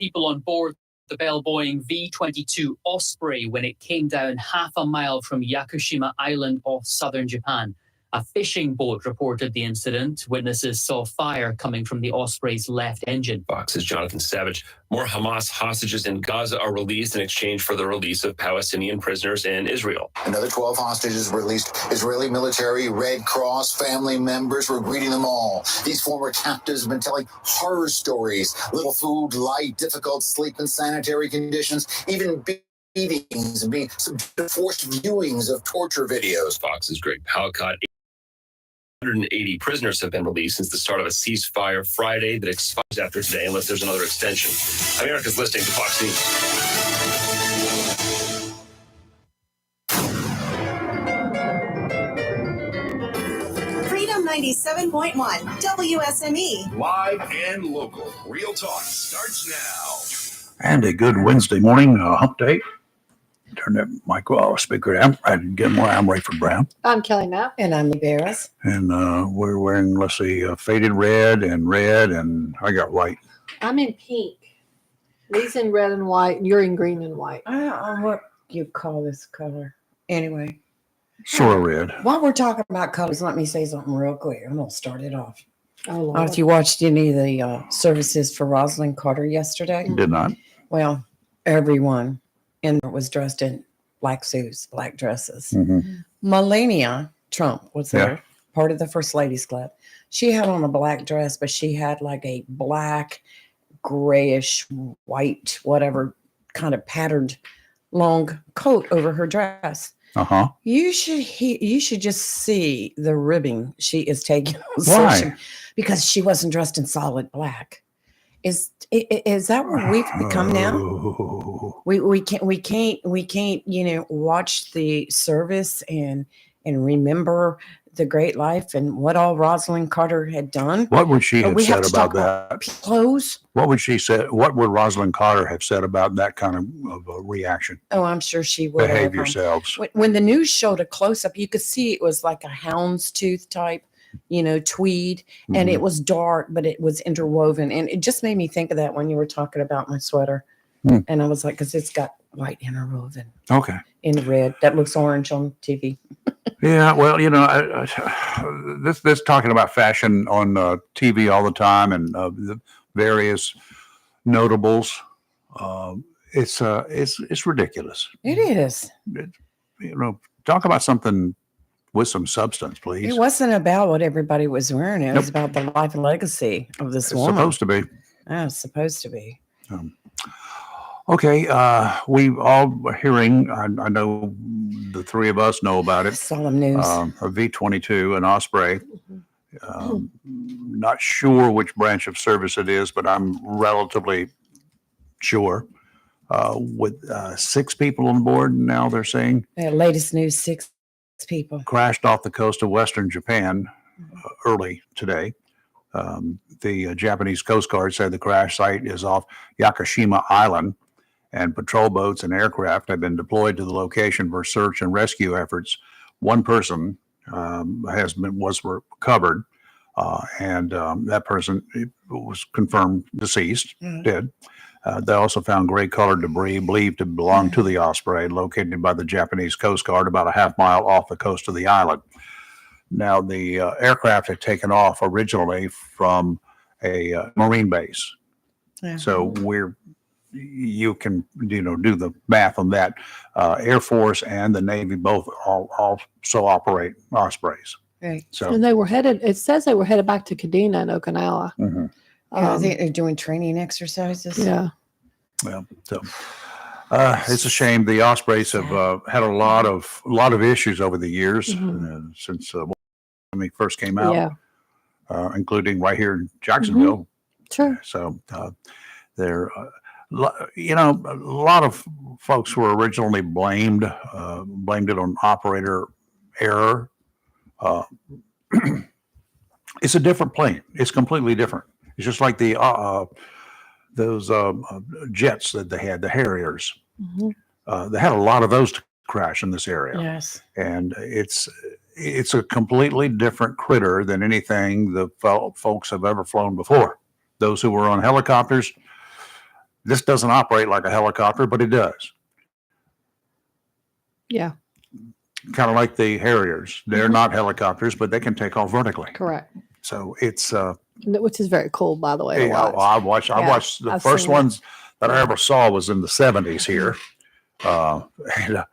people on board the Bell Boeing V-22 Osprey when it came down half a mile from Yakushima Island off southern Japan. A fishing boat reported the incident. Witnesses saw fire coming from the Osprey's left engine. Fox's Jonathan Savage. More Hamas hostages in Gaza are released in exchange for the release of Palestinian prisoners in Israel. Another 12 hostages released. Israeli military, Red Cross, family members were greeting them all. These former captives have been telling horror stories. Little food, light, difficult sleep and sanitary conditions, even beatings and being subject to forced viewings of torture videos. Fox's Greg Palcott. 180 prisoners have been released since the start of a ceasefire Friday that expires after today unless there's another extension. America's listening to Fox News. Freedom 97.1 WSME. Live and local. Real talk starts now. And a good Wednesday morning hump day. Turn that micro speaker down. I'm Rayford Brown. I'm Kelly Knapp. And I'm Lee Barris. And we're wearing, faded red, and I got white. I'm in pink. Lee's in red and white, and you're in green and white. I don't know what you call this color. Anyway. Sort of red. While we're talking about colors, let me say something real quick. I'm going to start it off. Oh, Lord. If you watched any of the services for Rosalind Carter yesterday. Did not. Well, everyone in there was dressed in black suits, black dresses. Mm-hmm. Melania Trump was there, Yeah. part of the First Ladies Club. She had on a black dress, but she had like a black, grayish, white, whatever kind of patterned long coat over her dress. Uh-huh. You should just see the ribbing she is taking on Why? social, because she wasn't dressed in solid black. Is that what we've become now? Oh. We can't watch the service and remember the great life and what all Rosalind Carter had done. What would she have said about that? Clothes? What would she say? What would Rosalind Carter have said about that kind of a reaction? Oh, I'm sure she would. Behave yourselves. When the news showed a close up, you could see it was like a houndstooth type, tweed, and it was dark, but it was interwoven. And it just made me think of that when you were talking about my sweater. And I was like, because it's got white interwoven. Okay. In red. That looks orange on TV. Yeah, well, this talking about fashion on TV all the time and the various notables. It's ridiculous. It is. Talk about something with some substance, please. It wasn't about what everybody was wearing. It was about the life and legacy of this woman. Supposed to be. Oh, it's supposed to be. Okay, we all are hearing, I know the three of us know about it. Solemn news. A V-22, an Osprey. Not sure which branch of service it is, but I'm relatively sure. With 6 people on board now, they're saying. Latest news, 6 people. Crashed off the coast of Western Japan early today. The Japanese Coast Guard said the crash site is off Yakushima Island, and patrol boats and aircraft have been deployed to the location for search and rescue efforts. One person was recovered, and that person was confirmed deceased, dead. They also found gray-colored debris believed to belong to the Osprey, located by the Japanese Coast Guard about a half mile off the coast of the island. Now, the aircraft had taken off originally from a Marine base. Yeah. So you can do the math on that. Air Force and the Navy both also operate Ospreys. Right. So And they were headed, it says they were headed back to Kadena and Okinawa. Mm-hmm. I think they're doing training exercises. Yeah. Well, so it's a shame. The Ospreys have had a lot of issues over the years since when they first came out, including right here in Jacksonville. Sure. So they're, a lot of folks were originally blamed it on operator error. It's a different plane. It's completely different. It's just like the those jets that they had, the Harriers. They had a lot of those to crash in this area. Yes. And it's a completely different critter than anything the folks have ever flown before. Those who were on helicopters, This doesn't operate like a helicopter, but it does. Yeah, Kind of like the Harriers. They're not helicopters, but they can take off vertically. correct. So it's Which is very cool, by the way. To hey, watch. I Yeah, watched the I've first seen it. ones that I ever saw was in the 70s here. Out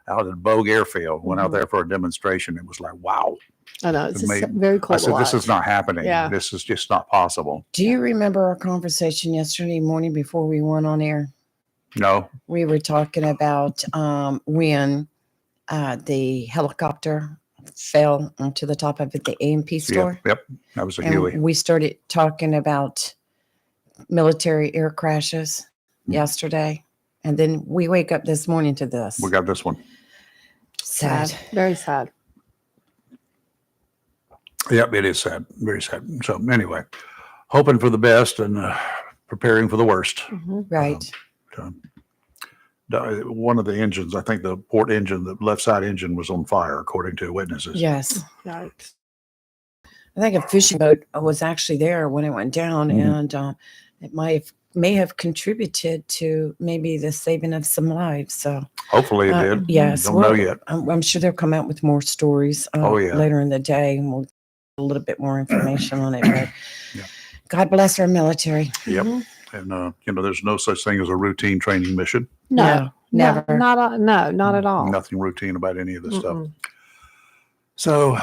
at Bogue Airfield. Went out Mhm. there for a demonstration. It was like, wow. I know it's It just made- very cool. I to said, this watch. is not happening. Yeah. This is just not possible. Do you remember our conversation yesterday morning before we went on air? No. We were talking about when the helicopter fell onto the top of the A&P store. Yep. That was a And Huey. we started talking about military air crashes yesterday. And then we wake up this morning to this. We got this one. Sad. Very sad. Yep. It is sad. Very sad. So anyway, hoping for the best and preparing for the worst. Mhm. Right. One of the engines, I think the port engine, the left side engine was on fire, according to witnesses. Yes. Yikes. I think a fishing boat was actually there when it went down, Mhm. and it may have contributed to maybe the saving of some lives. So Hopefully it did. yes, Don't know well, yet. I'm sure they'll come out with more stories Oh, yeah. later in the day, and we'll get a little bit more information on it. But Yeah. God bless our military. Yep. Mhm. And, there's no such thing as a routine training mission. No, never. not at all. Nothing routine about any of this stuff. Mm-mm. So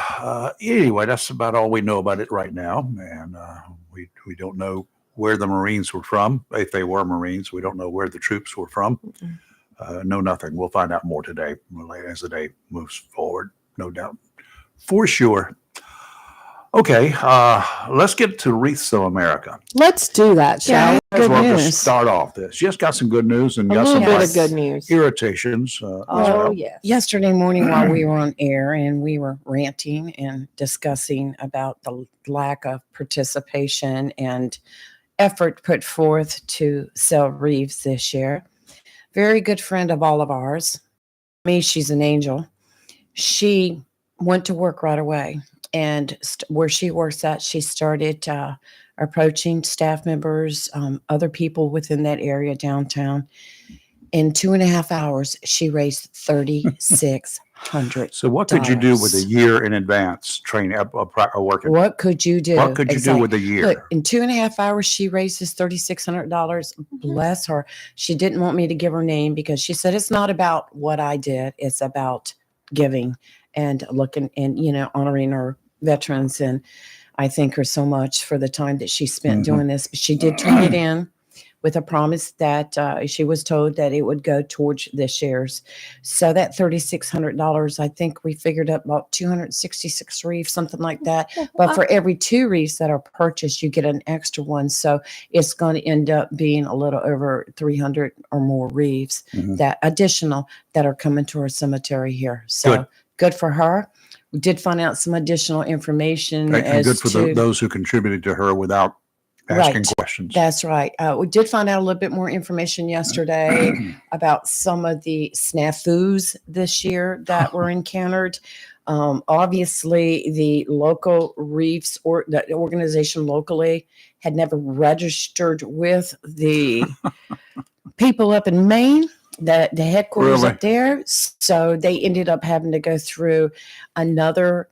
anyway, that's about all we know about it right now. And we don't know where the Marines were from. If they were Marines, we don't know where the troops were from. Know nothing. We'll find out more today as the day moves forward, no doubt. For sure. Okay, let's get to Wreaths of America. Let's do that, shall Yeah, we? As good well to news. start off this. Just got some good news and A got little some bit Yes. of good news. irritations. As Oh, well. yes. Yesterday morning, while we were on air and we were ranting and discussing about the lack of participation and effort put forth to sell wreaths this year, very good friend of all of ours, me, she's an angel. She went to work right away, and where she works at, she started approaching staff members, other people within that area downtown. In 2.5 hours, she raised $3,600. So what could you do with a year in advance training working? What could you do? What could you do with a year? Look, in 2.5 hours, she raises $3,600. Bless her. She didn't want me to give her name because she said it's not about what I did. It's about giving and looking and honoring our veterans. And I thank her so much for the time that she spent Mhm. doing this. But she did turn it in with a promise that she was told that it would go towards the shares. So that $3,600, I think we figured up about 266 wreaths, something like that. But for every 2 wreaths that are purchased, you get an extra one. So it's going to end up being a little over 300 or more wreaths Mhm. that additional that are coming to our cemetery here. So good for her. We did find out some additional information And as good for to those who contributed to her without asking Right. questions. That's right. We did find out a little bit more information yesterday about some of the snafus this year that were encountered. Obviously, the local reefs or the organization locally had never registered with the people up in Maine, the headquarters Really? up there. So they ended up having to go through another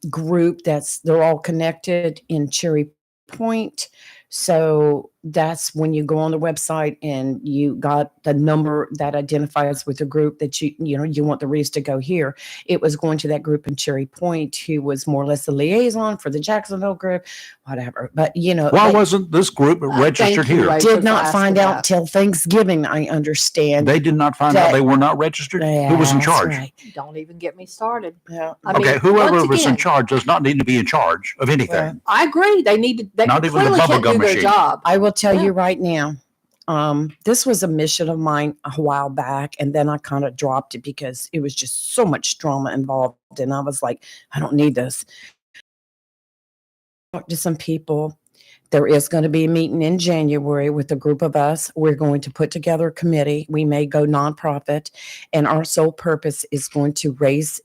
group they're all connected in Cherry Point. So that's when you go on the website and you got the number that identifies with the group that you want the wreaths to go here. It was going to that group in Cherry Point who was more or less the liaison for the Jacksonville group, whatever. But Why wasn't this group registered Thank you, here? Rachel, did for not asking find out that. till Thanksgiving, I understand. They did not find out they were not registered? Who was in That's charge? right. Don't even get me started. Yeah. I Okay, mean, whoever once was in again, charge does not need to be in charge of anything. Well, I agree. They need to. They Not even the clearly bubble can't gum do their machine. job. I will tell Yeah. you right now, this was a mission of mine a while back, and then I kind of dropped it because it was just so much drama involved, and I was like, I don't need this. Talked to some people. There is going to be a meeting in January with a group of us. We're going to put together a committee. We may go nonprofit, and our sole purpose is to raise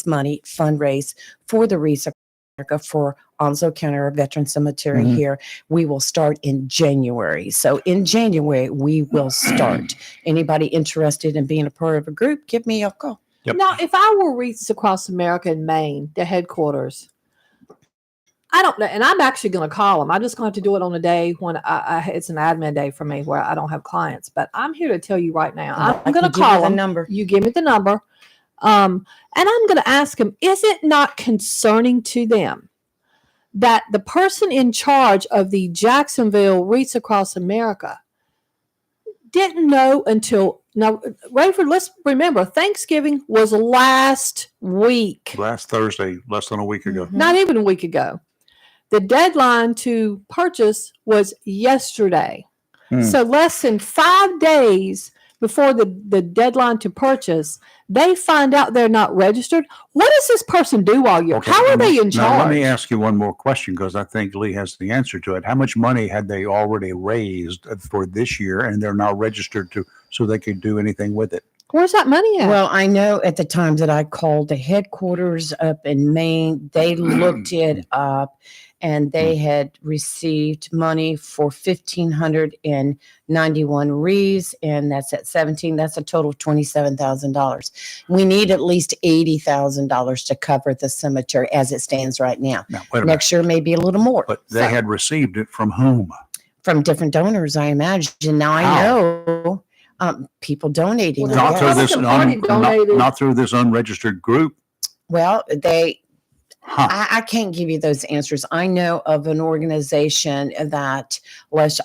money, fundraise for the Wreaths of America for Onslow County or Veteran Cemetery Mhm. here. We will start in January. So in January, we will start. Anybody interested in being a part of a group, give me a call. Yep. Now, if I were Wreaths Across America in Maine, the headquarters, I don't know, and I'm actually going to call them. I'm just going to have to do it on a day when it's an admin day for me where I don't have clients. But I'm here to tell you right now, I I'm going to can give you call the them. number. You give me the number, and I'm going to ask them: is it not concerning to them that the person in charge of the Jacksonville Wreaths Across America didn't know until now? Rayford, let's remember, Thanksgiving was last week. Last Thursday, less than a week ago. Mhm. Not even a week ago. The deadline to purchase was yesterday. Hmm. So less than 5 days before the deadline to purchase, they find out they're not registered. What does this person do all year? Okay, How are let me- they in now, let me charge? ask you one more question because I think Lee has the answer to it. How much money had they already raised for this year and they're not registered to so they could do anything with it? Where's that money at? Well, I know at the time that I called the headquarters up in Maine, they looked it up and they had received money for 1,591 wreaths, and that's at 17. That's a total of $27,000. We need at least $80,000 to cover the cemetery as it stands right now. Now, wait a minute. Next year, maybe a little more But they had received it from whom? from different donors, I imagine. Now I How? know people donating. Well, I Not through guess. this, Republican Party donated- not through this unregistered group. Well, Huh. I can't give you those answers. I know of an organization that,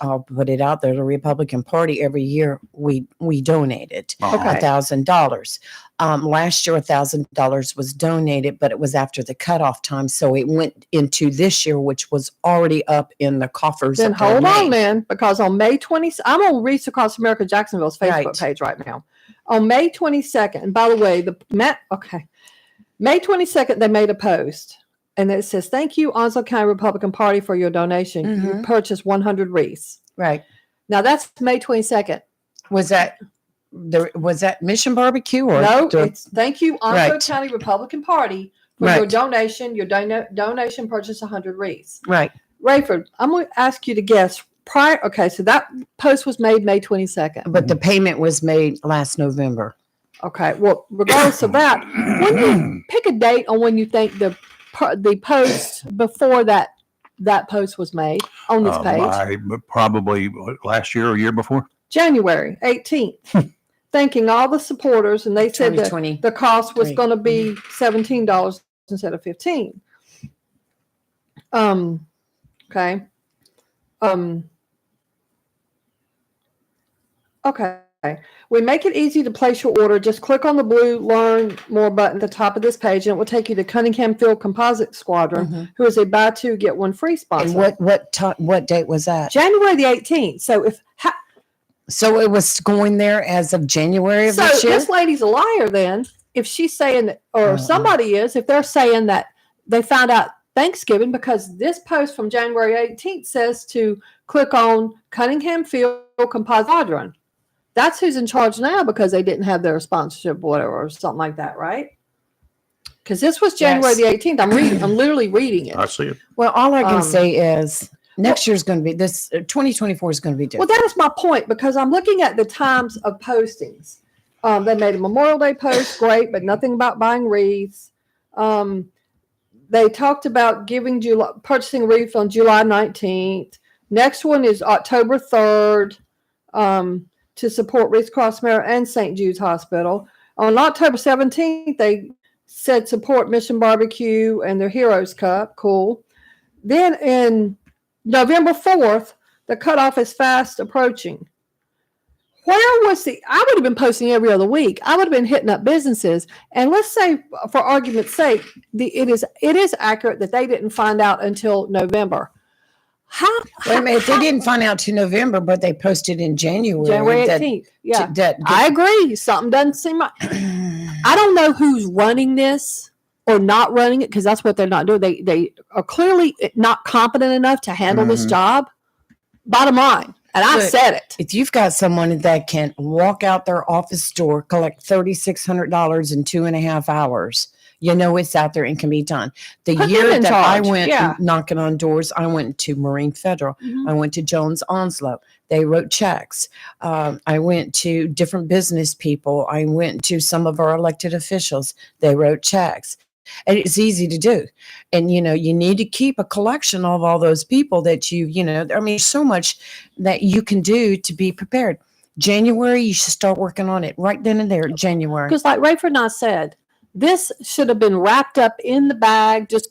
I'll put it out there, the Republican Party, every year we donated Uh-huh. Okay. $1,000. Last year, $1,000 was donated, but it was after the cutoff time. So it went into this year, which was already up in the coffers. Then up there in hold on, Maine. then, because on May 20th, I'm on Wreaths Across America Jacksonville's Facebook Right. page right now. On May 22nd, and by the way, May 22nd, they made a post and it says, "Thank you, Onslow County Republican Party, for your donation. You Mhm. purchased 100 wreaths." Right. Now that's May 22nd. Was that Mission Barbecue or No, the- it's thank you, Onslow Right. County Republican Party, for your Right. donation. Your donation purchased 100 wreaths. right? Rayford, I'm going to ask you to guess prior. Okay, so that post was made May 22nd. But the payment was made last November. Okay, well, regardless of that, when you pick a date on when you think the post before that post was made on this page, Probably last year or year before. January 18th, thanking all the supporters, and they said that 2020. the cost was Right. going to be $17 instead of $15. Okay. Okay. We make it easy to place your order. Just click on the blue Learn More button at the top of this page, and it will take you to Cunningham Field Composite Squadron, Mhm. who is a buy two, get one free And sponsor. what date was that? January the 18th. So So it was going there as of January of so this year? this lady's a liar then, if she's saying that, or Uh-uh. somebody is, if they're saying that they found out Thanksgiving, because this post from January 18th says to click on Cunningham Field Composite Squadron. That's who's in charge now because they didn't have their sponsorship, whatever, or something like that, right? Because this was January Yes. the 18th. I'm literally reading it. I see it. Well, all I can Um, say is next year's going to be 2024 is going to be Well, different. that is my point, because I'm looking at the times of postings. They made a Memorial Day post, great, but nothing about buying wreaths. They talked about purchasing a wreath on July 19th. Next one is October 3rd to support Wreaths Across America and St. Jude's Hospital. On October 17th, they said support Mission Barbecue and their Heroes Cup. Cool. Then in November 4th, the cutoff is fast approaching. Where was I would have been posting every other week. I would have been hitting up businesses. And let's say, for argument's sake, it is accurate that they didn't find out until November. Wait a minute, they didn't find out till November, but they posted in January. January that- 18th. Yeah. that- I agree. Something doesn't seem right. I don't know who's running this or not running it, because that's what they're not doing. They are clearly not competent enough to handle this Mhm. job. Bottom line. And I But- said it. If you've got someone that can walk out their office door, collect $3,600 in 2.5 hours, You know it's out there and can be done. The Put them year in that I charge, went yeah. knocking on doors, I went to Marine Federal. Mhm. I went to Jones Onslow. They wrote checks. I went to different business people. I went to some of our elected officials. They wrote checks. And it's easy to do. And, you know, you need to keep a collection of all those people that you know, I mean, so much that you can do to be prepared. January, you should start working on it right then and there, January. Because like Rayford and I said, this should have been wrapped up in the bag, just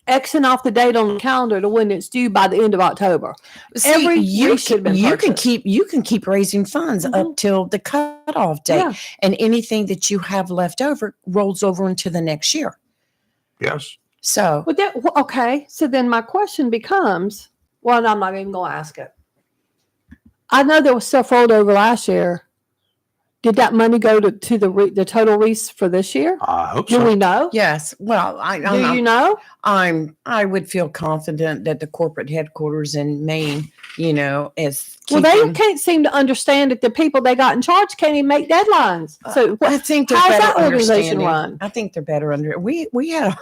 Xing off the date on the calendar to when it's due by the end of October. Every you week should have been you can purchased. keep raising funds up Mhm. till the cutoff date, Yeah. and anything that you have left over rolls over into the next year. Yes. So Okay. So then my question becomes, well, I'm not even going to ask it. I know there was stuff rolled over last year. Did that money go to the total wreaths for this year? I hope Do so. we know? yes, well, Do you know? I would feel confident that the corporate headquarters in Maine, you know, is Well, they keeping- can't seem to understand that the people they got in charge can't even make deadlines. So what, I think they're how's better that organization understanding. run? I think they're better under. We had.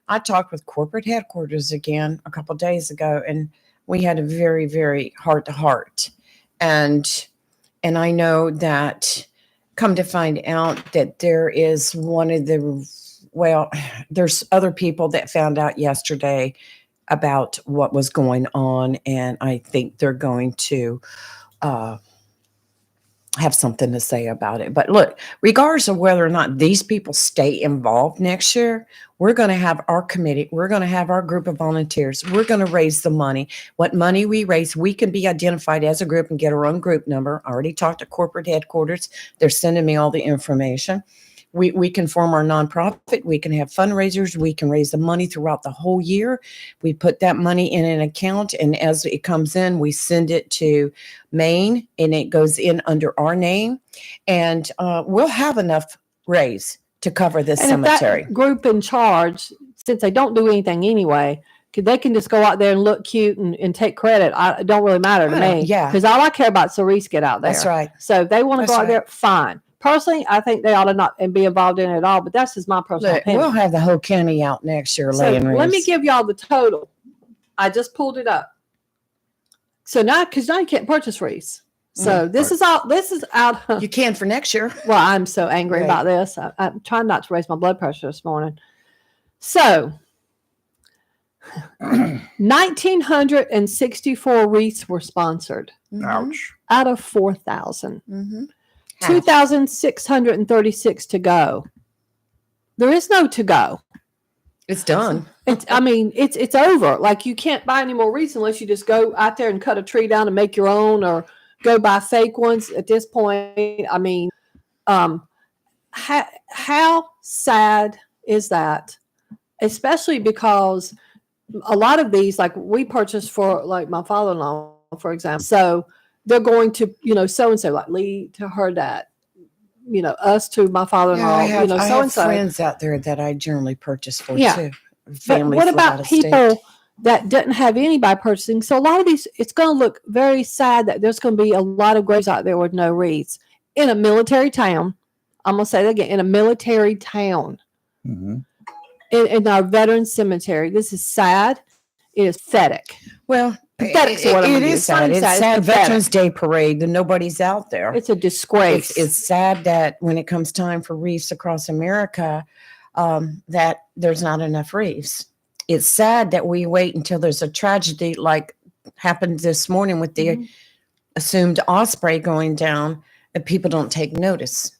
I talked with corporate headquarters again a couple days ago, and we had a very, very heart to heart, and I know that. Come to find out that there is one of the. Well, there's other people that found out yesterday about what was going on, and I think they're going to. Have something to say about it. But look, regardless of whether or not these people stay involved next year, we're going to have our committee. We're going to have our group of volunteers. We're going to raise the money. What money we raise, we can be identified as a group and get our own group number. I already talked to corporate headquarters. They're sending me all the information. We can form our nonprofit. We can have fundraisers. We can raise the money throughout the whole year. We put that money in an account, and as it comes in, we send it to Maine, and it goes in under our name, and we'll have enough raise to cover this And cemetery. if that group in charge, since they don't do anything anyway, they can just go out there and look cute and take credit. It don't really matter to me. Yeah. Because all I care about is Cerise get out there. That's right. So if they want to That's go out right. there, fine. Personally, I think they ought to not and be involved in it at all, but that's just my personal Look, opinion. we'll have the whole county out next year So laying let me wreaths. give y'all the total. I just pulled it up. So now, because now you can't purchase wreaths. So this is all. This is out. You can for next year. Well, I'm so angry Right. about this. I'm trying not to raise my blood pressure this morning. So, 1,964 wreaths were sponsored Ouch. out of 4,000. Mm-hmm. 2,636 to go. There is no to go. It's done. It's over. Like you can't buy any more wreaths unless you just go out there and cut a tree down and make your own, or go buy fake ones. At this point, I mean, how sad is that? Especially because a lot of these, like we purchased for like my father-in-law, for example. So they're going to, so and so, like Lee to her dad, us to my father-in-law, I have so and so. friends out there that I generally purchase for Yeah. too. But Families what live out about of state. people that didn't have anybody purchasing? So a lot of these, it's going to look very sad that there's going to be a lot of graves out there with no wreaths in a military town. I'm going to say that again, in a military town, Mm-hmm. in our veteran cemetery. This is sad. It is pathetic. Well, Pathetic's what I'm it gonna is use. sad. It's It's sad. sad. It's pathetic. Veterans Day parade and nobody's out there. It's a disgrace. It's sad that when it comes time for wreaths across America, that there's not enough wreaths. It's sad that we wait until there's a tragedy like happened this morning with the Mhm. assumed Osprey going down, and people don't take notice.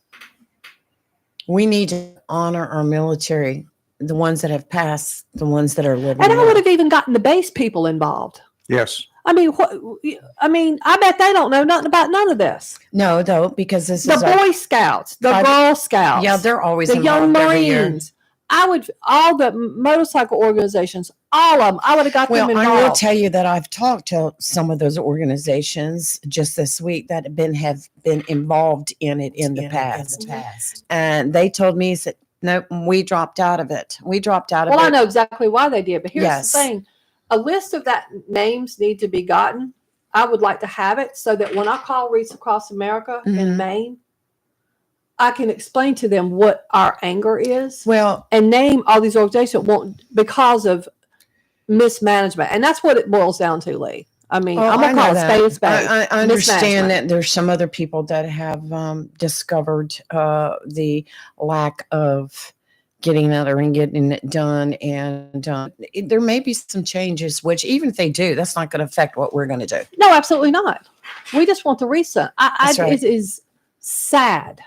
We need to honor our military, the ones that have passed, the ones that are living. And I now. would have even gotten the base people involved. Yes. I mean, I bet they don't know nothing about none of this. No, though, because this The is our- Boy Scouts, the Private- Girl Scouts, yeah, they're always the Young involved every year. Marines. All the motorcycle organizations, all of them, I would have got them Well, involved. I will tell you that I've talked to some of those organizations just this week that have been involved in it in the past, and they told me that no, we dropped out of it. We dropped out of Well, it. I know exactly why they did, but here's Yes. the thing. A list of that names need to be gotten. I would like to have it so that when I call Wreaths Across America in Mhm. Maine, I can explain to them what our anger is Well, and name all these organizations that won't because of mismanagement. And that's what it boils down to, Lee. I mean, I'm I gonna know call it that. spade a spade. I understand Mismanagement. that there's some other people that have discovered the lack of getting out there and getting it done. And there may be some changes, which even if they do, that's not going to affect what we're going to do. No, absolutely not. We just want the reset. That's right. It is sad.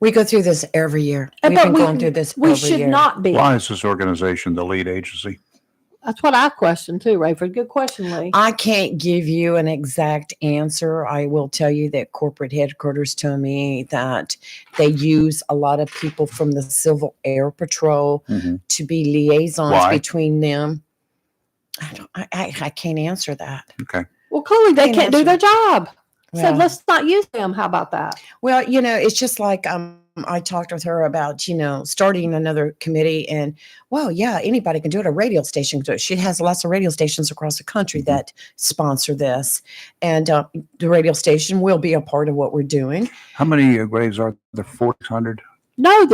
We go through this every year. But We've been going through this we every should year. not be. Why is this organization the lead agency? That's what I question too, Rayford. Good question, Lee. I can't give you an exact answer. I will tell you that corporate headquarters tell me that they use a lot of people from the Civil Air Patrol Mhm. to be liaisons Why? between them. I can't answer that. Okay. Well, clearly they Can't can't do their job. So Well- let's not use them. How about that? Well, it's just like I talked with her about, starting another committee, and well, yeah, anybody can do it. A radio station can do it. She has lots of radio stations across the country that sponsor this, and the radio station will be a part of what we're doing. How many graves are there? 400? No,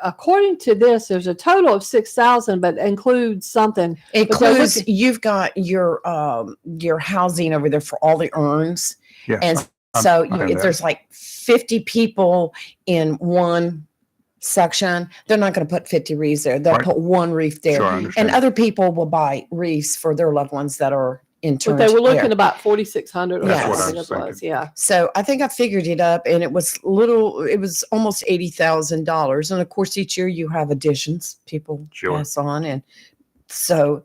according to this, there's a total of 6,000, but includes something. It But they're includes looking- you've got your housing over there for all the urns, Yes. and I so heard that. there's like 50 people in one section. They're not going to put 50 wreaths there. They'll Right. put one wreath there. Sure, I And understand. other people will buy wreaths for their loved ones that are But interned. they were looking there. about 4,600 or That's what I something was it was. Yeah. So I think I figured it up, and it was almost $80,000. And of course, each year you have additions people Sure. pass on. And so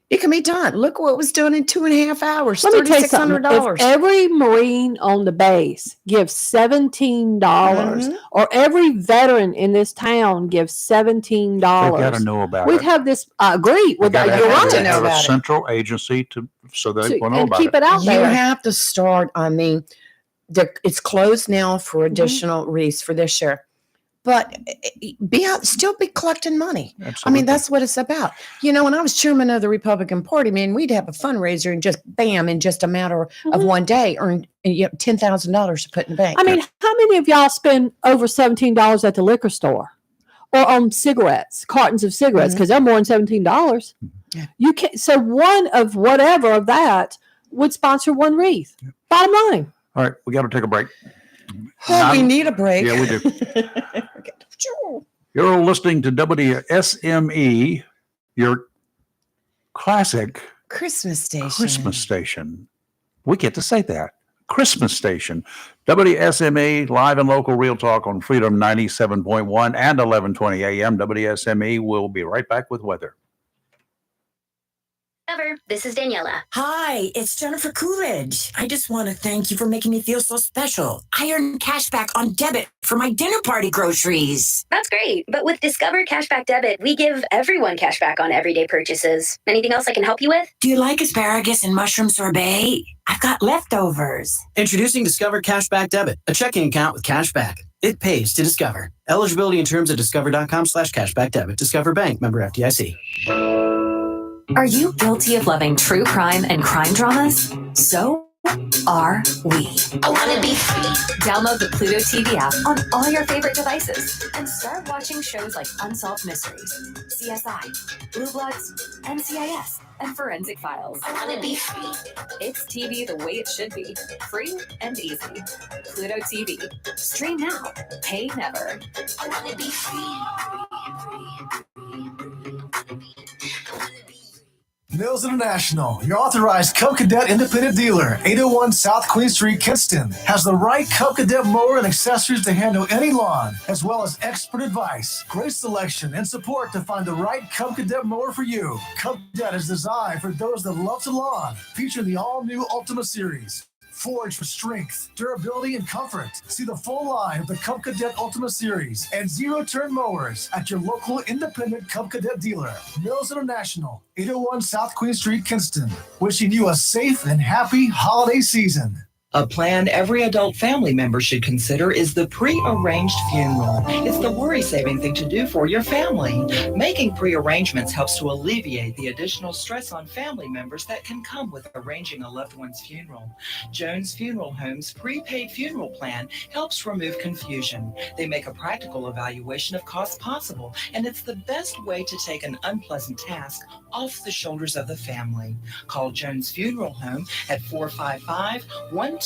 it can be done. Look what was done in 2.5 hours, Let me tell you something. $3,600. If every Marine on the base gives $17, Mhm. or every veteran in this town gives They've got $17, to know about we'd it. have this. I agree with that. Gotta You're have right. to know have a about it. central agency so they will know And about keep it out You there. have to start. I mean, it's closed now for additional wreaths for this year, but still be collecting money. I Absolutely. mean, that's what it's about. When I was chairman of the Republican Party, man, we'd have a fundraiser and just bam, in just a matter of Mhm. one day, earn $10,000 to put in the bank. I mean, how many of y'all spend over $17 at the liquor store or on cigarettes, cartons of cigarettes? Mhm. Because they're more than $17. Yeah. You can So one of whatever of that would sponsor one wreath. Bottom line. All right, we got to take a break. Oh, we Now- need a break. Yeah, we do. Okay. Sure. You're listening to WSME, your classic Christmas station. Christmas station. We get to say that. Christmas station. WSME, live and local real talk on Freedom 97.1 and 1120 AM. WSME will be right back with weather. This is Daniela. Hi, it's Jennifer Coolidge. I just want to thank you for making me feel so special. I earned cash back on debit for my dinner party groceries. That's great. But with Discover Cashback Debit, we give everyone cash back on everyday purchases. Anything else I can help you with? Do you like asparagus and mushroom sorbet? I've got leftovers. Introducing Discover Cashback Debit, a checking account with cash back. It pays to Discover. Eligibility and terms at discover.com/cashback debit. Discover Bank, member FDIC. Are you guilty of loving true crime and crime dramas? So are we. I want to be free. Download the Pluto TV app on all your favorite devices and start watching shows like Unsolved Mysteries, CSI, Blue Bloods, NCIS, and Forensic Files. I want to be free. It's TV the way it should be. Free and easy. Pluto TV. Stream now. Pay never. I want to be free. Mills International, your authorized Cub Cadet independent dealer, 801 South Queen Street, Kinston, has the right Cub Cadet mower and accessories to handle any lawn, as well as expert advice, great selection, and support to find the right Cub Cadet mower for you. Cub Cadet is designed for those that love to lawn, featuring the all-new Ultima Series. Forged for strength, durability, and comfort. See the full line of the Cub Cadet Ultima Series and zero-turn mowers at your local independent Cub Cadet dealer. Mills International, 801 South Queen Street, Kinston. Wishing you a safe and happy holiday season. A plan every adult family member should consider is the pre-arranged funeral. It's the worry-saving thing to do for your family. Making pre-arrangements helps to alleviate the additional stress on family members that can come with arranging a loved one's funeral. Jones Funeral Home's prepaid funeral plan helps remove confusion. They make a practical evaluation of costs possible, and it's the best way to take an unpleasant task off the shoulders of the family. Call Jones Funeral Home at 455-1281.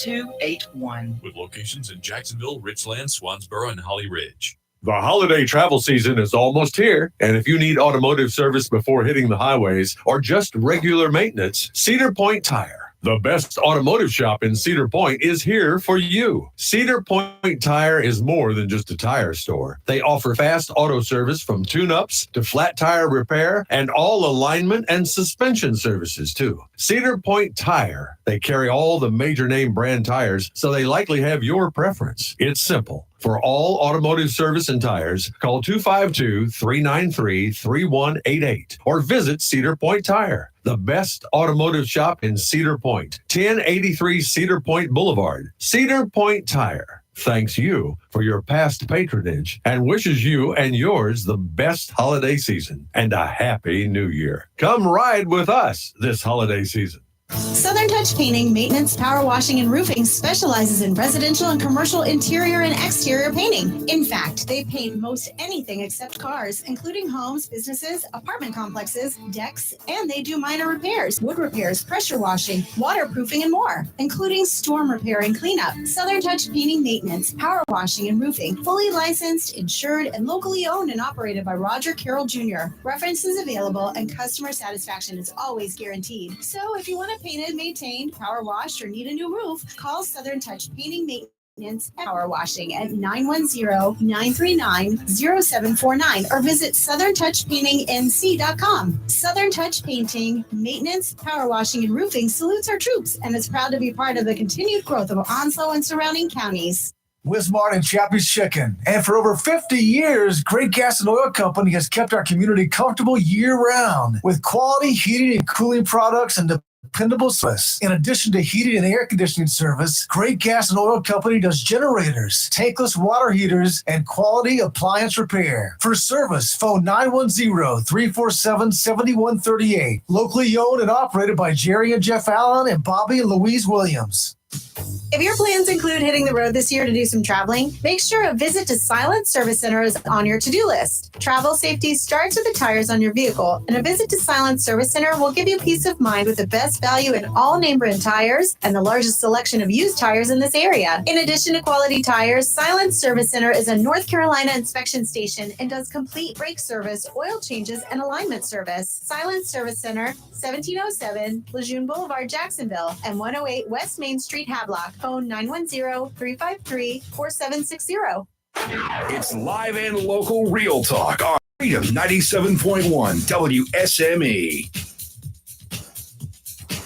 With locations in Jacksonville, Richland, Swansboro, and Holly Ridge. The holiday travel season is almost here, and if you need automotive service before hitting the highways or just regular maintenance, Cedar Point Tire, the best automotive shop in Cedar Point, is here for you. Cedar Point Tire is more than just a tire store. They offer fast auto service from tune-ups to flat tire repair and all alignment and suspension services too. Cedar Point Tire, they carry all the major name brand tires, so they likely have your preference. It's simple. For all automotive service and tires, call 252-393-3188 or visit Cedar Point Tire, the best automotive shop in Cedar Point, 1083 Cedar Point Boulevard. Cedar Point Tire thanks you for your past patronage and wishes you and yours the best holiday season and a happy new year. Come ride with us this holiday season. Southern Touch Painting, Maintenance, Power Washing, and Roofing specializes in residential and commercial interior and exterior painting. In fact, they paint most anything except cars, including homes, businesses, apartment complexes, decks, and they do minor repairs, wood repairs, pressure washing, waterproofing, and more, including storm repair and cleanup. Southern Touch Painting, Maintenance, Power Washing, and Roofing, fully licensed, insured, and locally owned and operated by Roger Carroll Jr. References available and customer satisfaction is always guaranteed. So if you want to painted, maintained, power washed, or need a new roof, call Southern Touch Painting, Maintenance, and Power Washing at 910-939-0749 or visit southerntouchpaintingnc.com. Southern Touch Painting, Maintenance, Power Washing, and Roofing salutes our troops and is proud to be part of the continued growth of Onslow and surrounding counties. Wismart and Chappie's Chicken. And for over 50 years, Great Gas and Oil Company has kept our community comfortable year-round with quality heating and cooling products and dependable service. In addition to heating and air conditioning service, Great Gas and Oil Company does generators, tankless water heaters, and quality appliance repair. For service, phone 910-347-7138. Locally owned and operated by Jerry and Jeff Allen and Bobby and Louise Williams. If your plans include hitting the road this year to do some traveling, make sure a visit to Silent Service Center is on your to-do list. Travel safety starts with the tires on your vehicle, and a visit to Silent Service Center will give you peace of mind with the best value in all name brand tires and the largest selection of used tires in this area. In addition to quality tires, Silent Service Center is a North Carolina inspection station and does complete brake service, oil changes, and alignment service. Silent Service Center, 1707 Lejeune Boulevard, Jacksonville, and 108 West Main Street, Havelock. Phone 910-353-4760. It's live and local real talk on Freedom 97.1 WSME.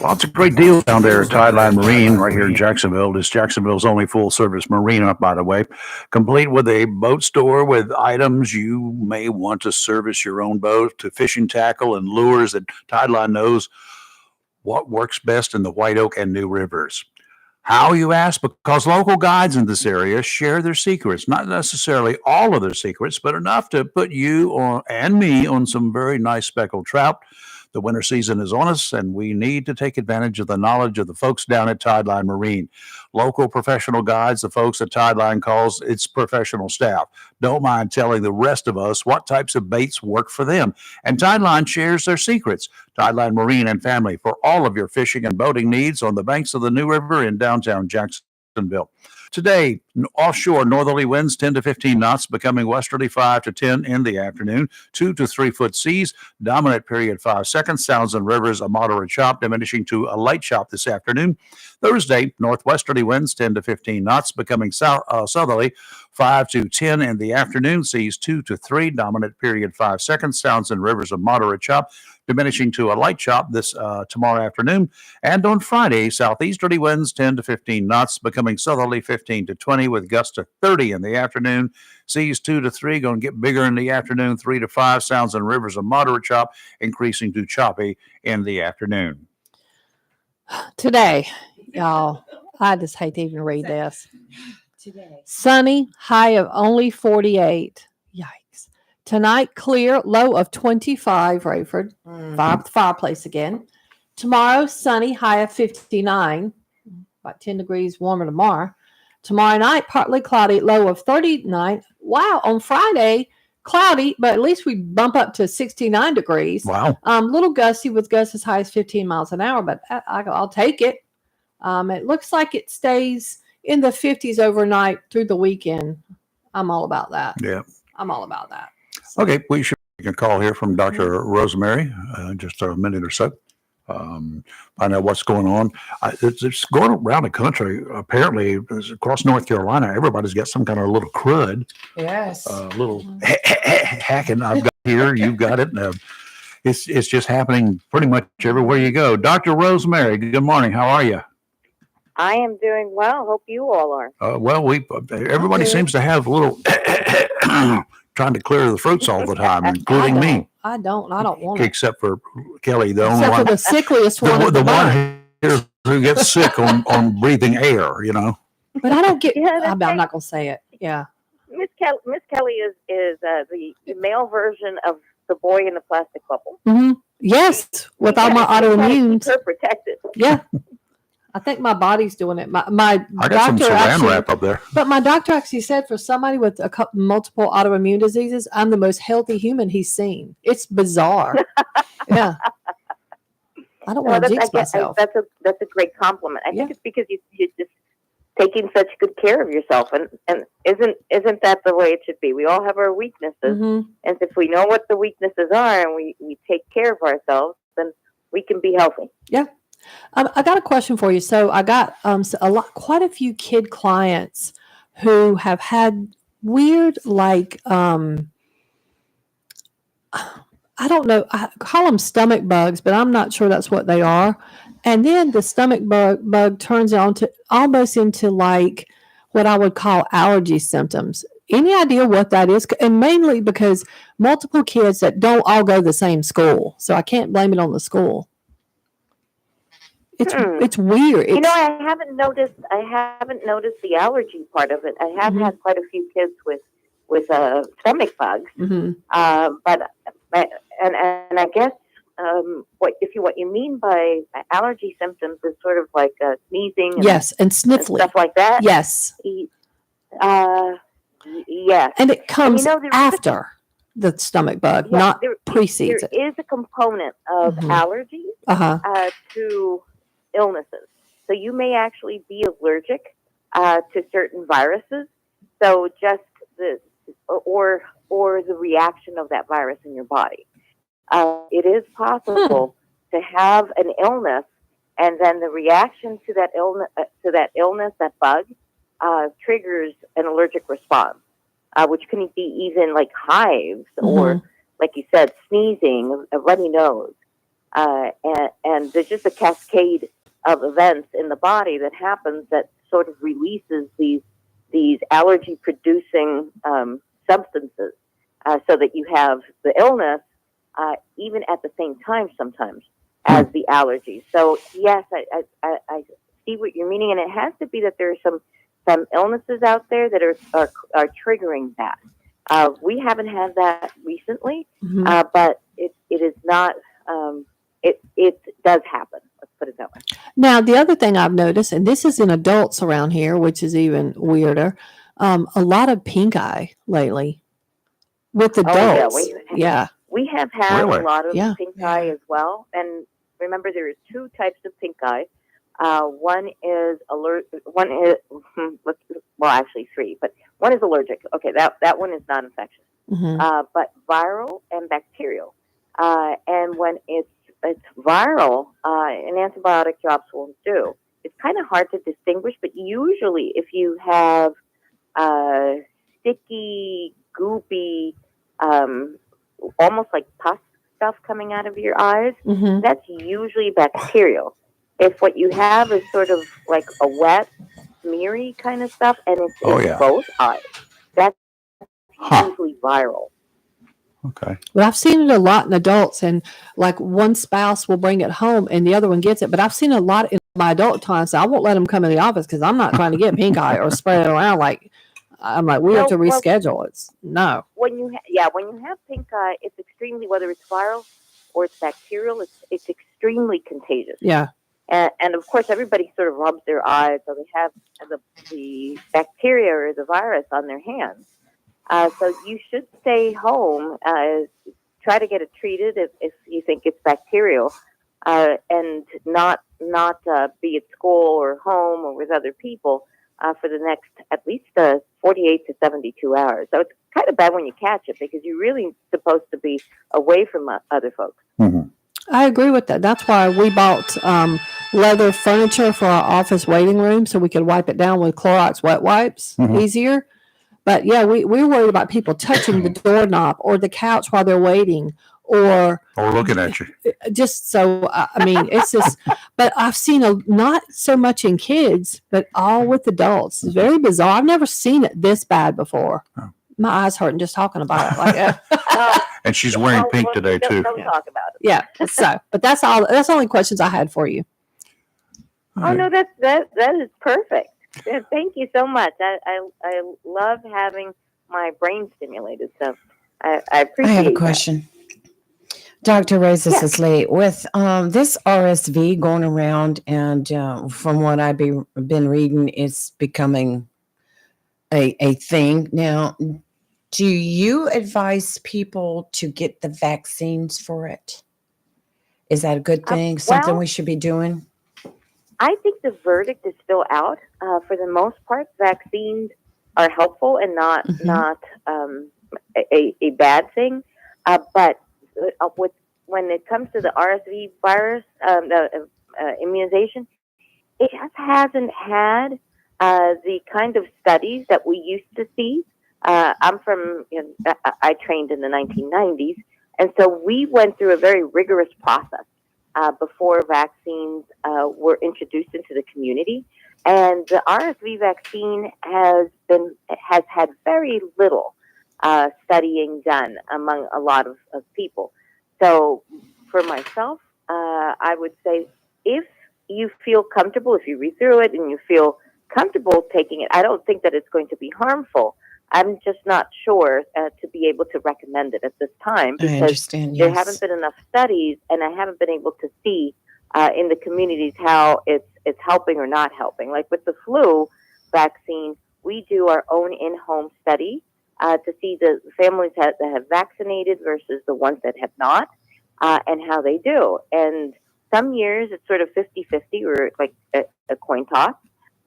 Lots of great deals down there at Tideline Marine right here in Jacksonville. It's Jacksonville's only full-service marina, by the way, complete with a boat store with items you may want to service your own boat, to fishing tackle and lures that Tideline knows what works best in the White Oak and New Rivers. How, you ask? Because local guides in this area share their secrets, not necessarily all of their secrets, but enough to put you on, and me on some very nice speckled trout. The winter season is on us, and we need to take advantage of the knowledge of the folks down at Tideline Marine. Local professional guides, the folks at Tideline calls its professional staff, don't mind telling the rest of us what types of baits work for them. And Tideline shares their secrets. Tideline Marine and Family for all of your fishing and boating needs on the banks of the New River in downtown Jacksonville. Today, offshore northerly winds 10 to 15 knots, becoming westerly 5 to 10 in the afternoon. 2 to 3 foot seas, dominant period 5 seconds. Sounds and rivers a moderate chop, diminishing to a light chop this afternoon. Thursday, northwesterly winds 10 to 15 knots, becoming southerly 5 to 10 in the afternoon. Seas 2 to 3, dominant period 5 seconds. Sounds and rivers a moderate chop, diminishing to a light chop this tomorrow afternoon. And on Friday, southeasterly winds 10 to 15 knots, becoming southerly 15 to 20 with gusts to 30 in the afternoon. Seas 2 to 3, going to get bigger in the afternoon. 3 to 5, sounds and rivers a moderate chop, increasing to choppy in the afternoon. Today, y'all, I just hate to even read this. Today. Sunny, high of only 48. Yikes. Tonight, clear, low of 25, Rayford. Fireplace again. Tomorrow, sunny, high of 59. About 10 degrees warmer tomorrow. Tomorrow night, partly cloudy, low of 39. Wow. On Friday, cloudy, but at least we bump up to 69 degrees. Wow. Little gusty with gusts as high as 15 miles an hour, but I'll take it. It looks like it stays in the 50s overnight through the weekend. I'm all about that. Yeah. I'm all about that. Okay. We should make a call here from Dr. Rosemary, just a minute or so. Find out what's going on. It's going around the country. Apparently, across North Carolina, everybody's got some kind of little crud. Yes. Little hacking. I've got here. You've got it. It's just happening pretty much everywhere you go. Dr. Rosemary, good morning. How are you? I am doing well. Hope you all are. Well, everybody seems to have a little trying to clear the throats all the time, including me. I don't want it. Except for Kelly, the only Except one. for the sickliest one. The one here who gets sick on breathing air, you know. But I don't get. Yeah, I'm not going to say it. Yeah. Miss Kelly is the male version of the boy in the plastic bubble. Mm-hmm. Yes, with all my autoimmunes. Her protected. Yeah. I think my body's doing it. My I got some doctor saran actually, wrap up there. but my doctor actually said for somebody with multiple autoimmune diseases, I'm the most healthy human he's seen. It's bizarre. Yeah. I don't want to jinx myself. That's a great compliment. I think it's because you're just taking such good care of yourself, and isn't that the way it should be? We all have our weaknesses, and if we know what the weaknesses are and we take care of ourselves, then we can be healthy. Yeah. I got a question for you. So I got quite a few kid clients who have had weird, like, I don't know, I call them stomach bugs, but I'm not sure that's what they are. And then the stomach bug turns almost into like what I would call allergy symptoms. Any idea what that is? And mainly because multiple kids that don't all go to the same school. So I can't blame it on the school. It's weird. I haven't noticed the allergy part of it. I have had quite a few kids with stomach bugs, but I guess what you mean by allergy symptoms is sort of like sneezing, and sniffling, and stuff like that. Yes, yes, and it comes and, after the stomach bug, not precedes it. There is a component of allergies to illnesses. So you may actually be allergic to certain viruses. So just or the reaction of that virus in your body. It is possible to have an illness, and then the reaction to that illness, that bug, triggers an allergic response, which can be even like hives or, like you said, sneezing, a runny nose, and there's just a cascade of events in the body that happens that sort of releases these allergy producing substances, so that you have the illness even at the same time sometimes as the allergy. So yes, I see what you're meaning, and it has to be that there are some illnesses out there that are triggering that. We haven't had that recently, but it is not. It does happen. Let's put it that way. Now, the other thing I've noticed, and this is in adults around here, which is even weirder, a lot of pink eye lately with adults. We have had Really? a lot of Yeah. pink eye as well. And remember, there are two types of pink eye. One is actually three, but one is allergic. Okay, that one is not infectious, but viral and bacterial. And when it's viral, an antibiotic drops won't do. It's kind of hard to distinguish, but usually if you have sticky, goopy, almost like pus stuff coming out of your eyes, that's usually bacterial. If what you have is sort of like a wet, smeary kind of stuff, and it's in both eyes, that's usually viral. Okay. But I've seen it a lot in adults, and like one spouse will bring it home and the other one gets it. But I've seen a lot in my adult clients, I won't let them come in the office because I'm not trying to get pink eye or spread it around. Like, I'm like, we have to reschedule. It's no. When you when you have pink eye, it's extremely, whether it's viral or it's bacterial, it's extremely contagious. Yeah. And of course, everybody sort of rubs their eyes, so they have the bacteria or the virus on their hands. So you should stay home. Try to get it treated if you think it's bacterial, and not be at school or home or with other people for the next at least 48 to 72 hours. So it's kind of bad when you catch it because you're really supposed to be away from other folks. Mm-hmm. I agree with that. That's why we bought leather furniture for our office waiting room so we could wipe it down with Clorox wet wipes easier. But yeah, we're worried about people touching the doorknob or the couch while they're waiting or looking at you. Just so, I mean, it's just, but I've seen not so much in kids, but all with adults. It's very bizarre. I've never seen it this bad before. Oh. My eyes hurting just talking about it. Like, and she's wearing pink today too. Don't talk about it. Yeah. So, but that's all. That's the only questions I had for you. Oh no, that is perfect. Yeah, thank you so much. I love having my brain stimulated. So I appreciate. I have a that. question. Dr. Reyes, this is Lee. With this RSV going around, and from what I've been reading, it's becoming a thing now. Do you advise people to get the vaccines for it? Is that a good thing? Something we should be doing? I think the verdict is still out. For the most part, vaccines are helpful and not a bad thing. But when it comes to the RSV virus, the immunization, it just hasn't had the kind of studies that we used to see. I'm from, I trained in the 1990s, and so we went through a very rigorous process before vaccines were introduced into the community. And the RSV vaccine has had very little studying done among a lot of people. So for myself, I would say if you feel comfortable, if you read through it and you feel comfortable taking it, I don't think that it's going to be harmful. I'm just not sure to be able to recommend it at this time because there haven't been enough studies, and I haven't been able to see in the communities how it's helping or not helping. Like with the flu vaccine, we do our own in-home study to see the families that have vaccinated versus the ones that have not, and how they do. And some years it's sort of 50-50 or like a coin toss,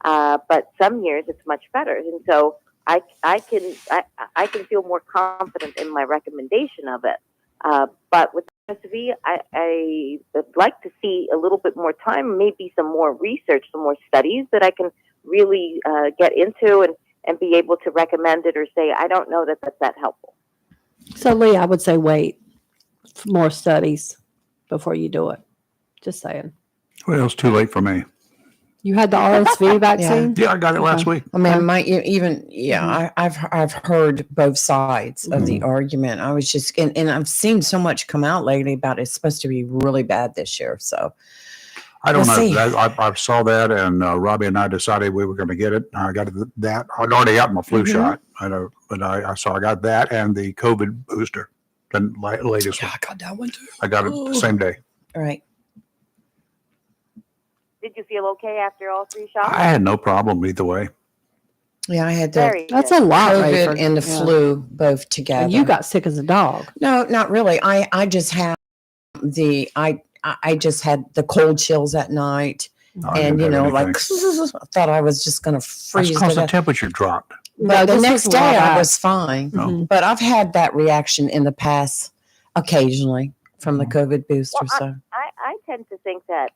but some years it's much better. And so I can feel more confident in my recommendation of it. But with RSV, I would like to see a little bit more time, maybe some more research, some more studies that I can really get into and be able to recommend it or say, I don't know that that's that helpful. So, Lee, I would say wait for more studies before you do it. Just saying. Well, it's too late for me. You had the RSV vaccine? Yeah, I got it last week. I mean, I've heard both sides of the argument. I was just, and I've seen so much come out lately about it's supposed to be really bad this year. So I don't know. I saw that, and Robbie and I decided we were going to get it. I got that. I'd already got my flu shot. I know, but I got that and the COVID booster, the latest one. I got that one too. I got it the same day. All right. Did you feel okay after all three shots? I had no problem either way. Yeah, I had that's a lot. COVID and the flu both together. And you got sick as a dog. No, not really. I just had I just had the cold chills at night, and like I thought I was just going to freeze. That's because the temperature dropped. But the next day I was fine. Mm-hmm. But I've had that reaction in the past occasionally from the COVID booster. Well, so I tend to think that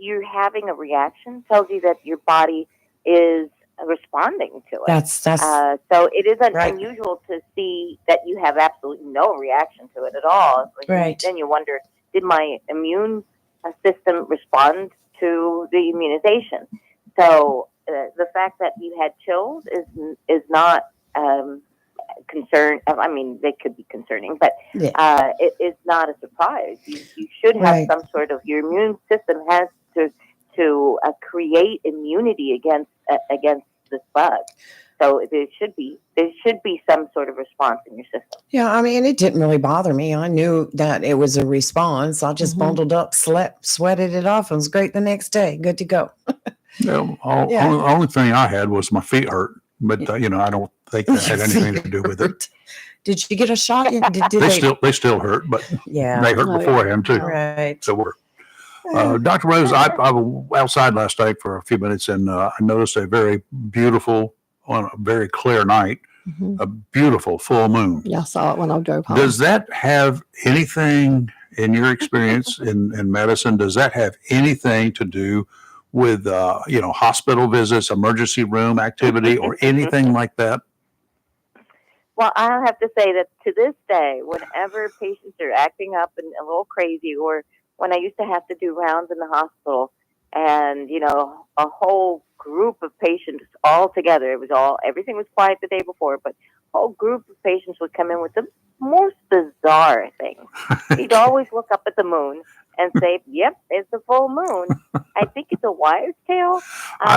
you're having a reaction tells you that your body is responding to it. That's so it isn't unusual to see that you have absolutely no reaction to it at all. Right. Then you wonder, did my immune system respond to the immunization? So the fact that you had chills is not concern. I mean, they could be concerning, but it is not a surprise. You should have some sort of, your immune system has to create immunity against this bug. So there should be some sort of response in your system. Yeah, I mean, it didn't really bother me. I knew that it was a response. I just bundled up, slept, sweated it off, and was great the next day. Good to go. Only thing I had was my feet hurt, but I don't think that had anything to do with it. Did you get a shot? They still hurt, but they hurt beforehand too. Right. So Dr. Rose, I was outside last night for a few minutes, and I noticed a very beautiful, on a very clear night, a beautiful full moon. Yeah, I saw it when I drove home. Does that have anything, in your experience in medicine, does that have anything to do with, hospital visits, emergency room activity, or anything like that? Well, I'll have to say that to this day, whenever patients are acting up and a little crazy, or when I used to have to do rounds in the hospital and, a whole group of patients all together, everything was quiet the day before, but a whole group of patients would come in with the most bizarre things. He'd always look up at the moon and say, "Yep, it's a full moon. I think it's a wire's tail,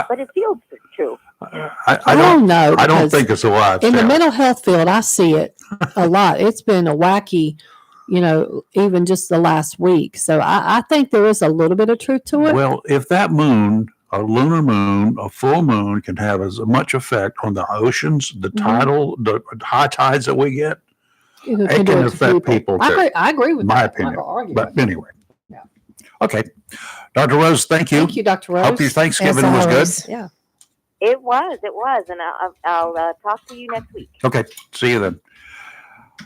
but it feels true." I don't know. I don't think it's a wire's tail. In the mental health field, I see it a lot. It's been a wacky, even just the last week. So I think there is a little bit of truth to it. Well, if that moon, a lunar moon, a full moon, can have as much effect on the oceans, the tidal, the high tides that we get, it can affect people too. I agree with my that. opinion. But anyway. Okay. Dr. Rose, thank you. Thank you, Dr. Rose. Hope your Thanksgiving was good. Yeah. It was. And I'll talk to you next week. Okay. See you then.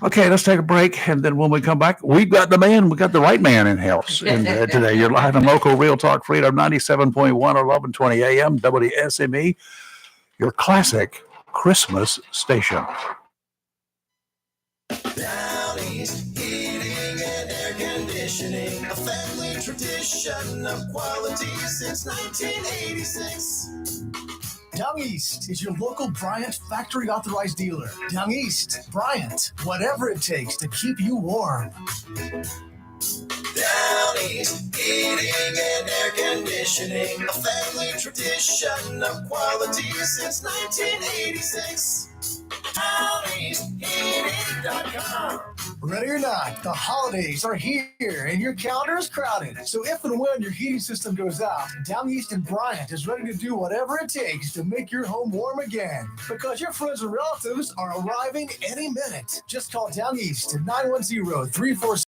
Okay, let's take a break. And then when we come back, we got the right man in house today. You're live on local Real Talk Freedom 97.1 or 1120 AM WSME, your classic Christmas station. Downey's Heating and Air Conditioning, a family tradition of quality since 1986. Down East is your local Bryant factory authorized dealer. Down East, Bryant, whatever it takes to keep you warm. Down East Heating and Air Conditioning, a family tradition of quality since 1986. DowneastHeating.com. Ready or not, the holidays are here and your calendar is crowded. So if and when your heating system goes out, Down East and Bryant is ready to do whatever it takes to make your home warm again. Because your friends and relatives are arriving any minute. Just call Down East at 910-347.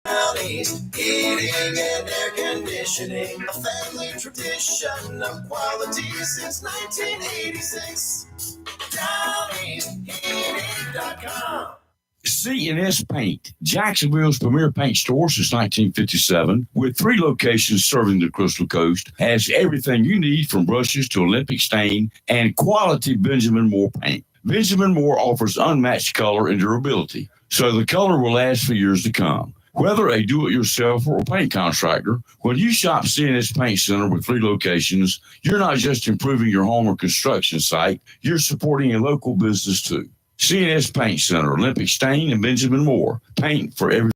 Down East Heating and Air Conditioning, a family tradition of quality since 1986. DowneastHeating.com. C&S Paint, Jacksonville's premier paint store since 1957, with 3 locations serving the Crystal Coast, has everything you need from brushes to Olympic stain and quality Benjamin Moore paint. Benjamin Moore offers unmatched color and durability, so the color will last for years to come. Whether a do-it-yourself or a paint contractor, when you shop C&S Paint Center with 3 locations, you're not just improving your home or construction site, you're supporting a local business too. C&S Paint Center, Olympic Stain, and Benjamin Moore. Paint for every.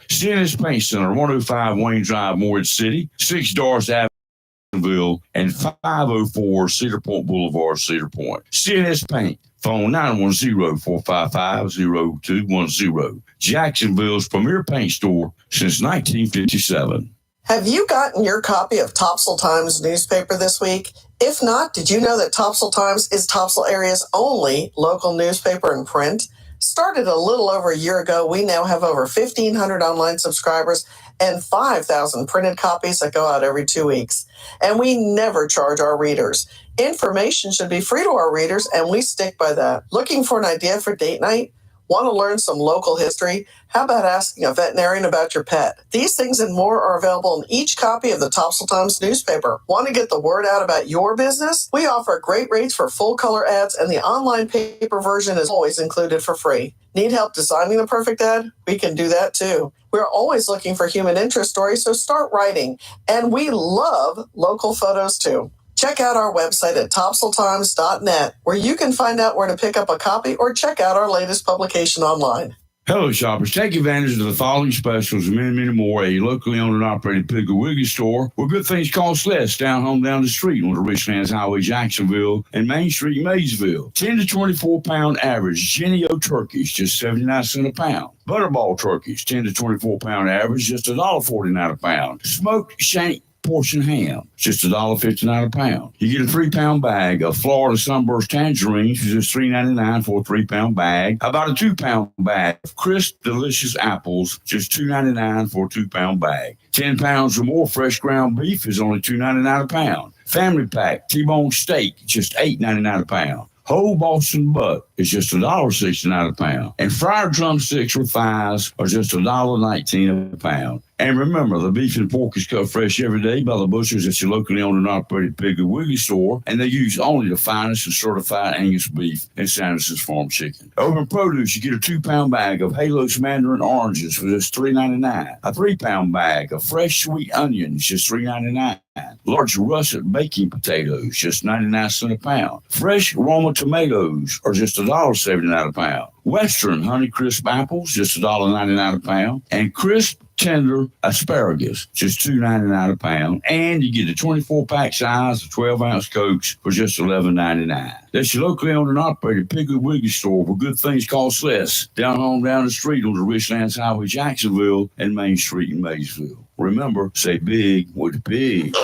C&S Paint Center, 105 Wayne Drive, Morris City, 6 Doris Avenue, and 504 Cedar Point Boulevard, Cedar Point. C&S Paint, phone 910-455-0210. Jacksonville's premier paint store since 1957. Have you gotten your copy of Topsail Times newspaper this week? If not, did you know that Topsail Times is Topsail area's only local newspaper in print? Started a little over a year ago, we now have over 1,500 online subscribers and 5,000 printed copies that go out every 2 weeks. And we never charge our readers. Information should be free to our readers, and we stick by that. Looking for an idea for date night? Want to learn some local history? How about asking a veterinarian about your pet? These things and more are available in each copy of the Topsail Times newspaper. Want to get the word out about your business? We offer great rates for full color ads, and the online paper version is always included for free. Need help designing the perfect ad? We can do that too. We're always looking for human interest stories, so start writing. And we love local photos too. Check out our website at topsailtimes.net, where you can find out where to pick up a copy or check out our latest publication online. Hello, shoppers. Take advantage of the following specials and many, many more at a locally owned and operated Piggly Wiggly store where good things cost less down home down the street on the Richlands Highway, Jacksonville, and Main Street, Maysville. 10 to 24 pound average Jennie-O turkeys, just 79 cents a pound. Butterball turkeys, 10 to 24 pound average, just $1.49 a pound. Smoked shank portion ham, just $1.59 a pound. You get a 3-pound bag of Florida Sunburst tangerines for just $3.99 for a 3-pound bag. How about a 2-pound bag of crisp, delicious apples, just $2.99 for a 2-pound bag. 10 pounds or more fresh ground beef is only $2.99 a pound. Family pack T-bone steak, just $8.99 a pound. Whole Boston butt is just $1.69 a pound. And fried drumsticks or thighs are just $1.19 a pound. And remember, the beef and pork is cut fresh every day by the butchers at your locally owned and operated Piggly Wiggly store, and they use only the finest and certified Angus beef and Sanderson's Farm chicken. Over in produce, you get a 2-pound bag of Halos Mandarin oranges for just $3.99. A 3-pound bag of fresh sweet onions, just $3.99. Large russet baking potatoes, just 99 cents a pound. Fresh Roma tomatoes are just $1.79 a pound. Western Honeycrisp apples, just $1.99 a pound. And crisp tender asparagus, just $2.99 a pound. And you get a 24-pack size of 12-ounce Cokes for just $11.99. That's your locally owned and operated Piggly Wiggly store where good things cost less. Down home, down the street on the Richlands Highway, Jacksonville, and Main Street in Maysville. Remember, say big with the pig.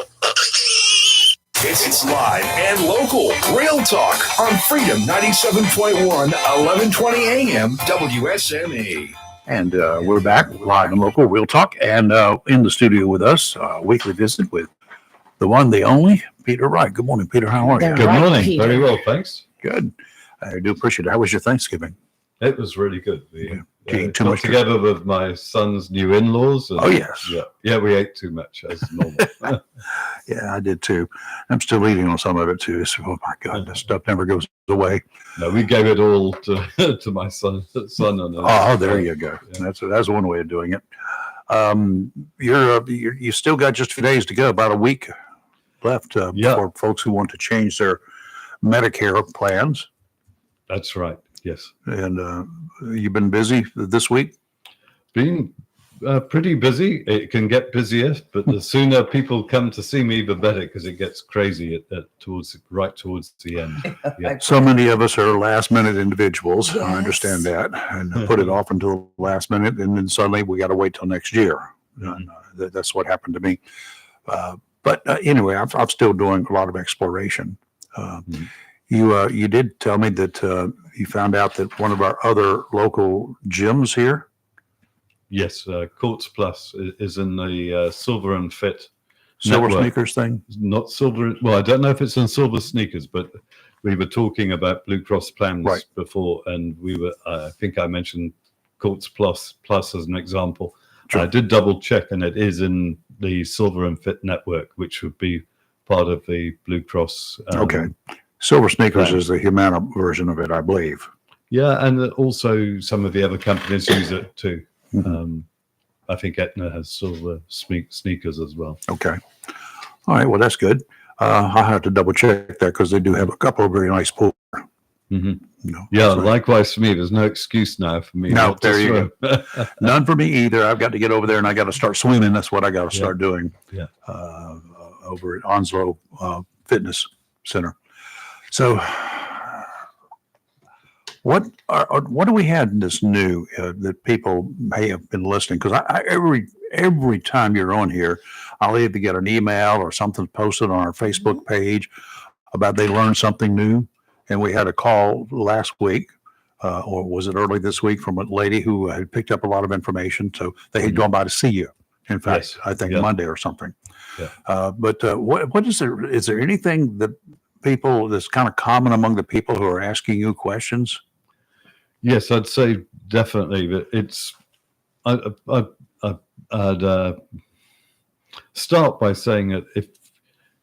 It's live and local. Real talk on Freedom 97.1, 1120 AM, WSME. And we're back live and local, Real Talk, and in the studio with us, weekly visit with the one, the only, Peter Wright. Good morning, Peter. How are you? Good morning. Very well, thanks. Good. I do appreciate it. How was your Thanksgiving? It was really good. We too got much together with my son's new in-laws. And, Oh, yes. Yeah, we ate too much as normal. Yeah, I did too. I'm still eating on some of it too. So, oh my God, this stuff never goes away. No, we gave it all to my son and Oh, there you go. Yeah. That's one way of doing it. You still got just a few days to go, about a week left for folks who want to change their Medicare plans. That's right. Yes. And you've been busy this week? Been pretty busy. It can get busier, but the sooner people come to see me, the better, because it gets crazy towards the end. Yeah. So many of us are last-minute individuals. Yes. I understand that, and put it off until the last minute, and then suddenly we got to wait till next year. And, that's what happened to me. But anyway, I'm still doing a lot of exploration. You did tell me that you found out that one of our other local gyms here. Yes, Courts Plus is in the Silver and Fit Silver network. Sneakers thing? Not Silver. Well, I don't know if it's in Silver Sneakers, but we were talking about Blue Cross plans before, and we were. I think I mentioned Courts Plus as an example. Sure. I did double check, and it is in the Silver and Fit network, which would be part of the Blue Cross. Okay. Silver Sneakers is the Humana version of it, I believe. Yeah, and also some of the other companies use it too. I think Aetna has Silver Sneakers as well. Okay. All right. Well, that's good. I'll have to double check that because they do have a couple of very nice pools. Yeah, likewise for me. There's no excuse now for me. No, there you go. None for me either. I've got to get over there and I got to start swimming. That's what I got to start doing. Yeah. Over at Onslow Fitness Center. So, what do we have in this new that people may have been listening? Because every time you're on here, I'll either get an email or something posted on our Facebook page about they learned something new. And we had a call last week, or was it early this week, from a lady who had picked up a lot of information. So they had gone by to see you. In fact, I think Monday or something. Yeah. But what is there? Is there anything that people that's kind of common among the people who are asking you questions? Yes, I'd say definitely that it's. I'd start by saying that if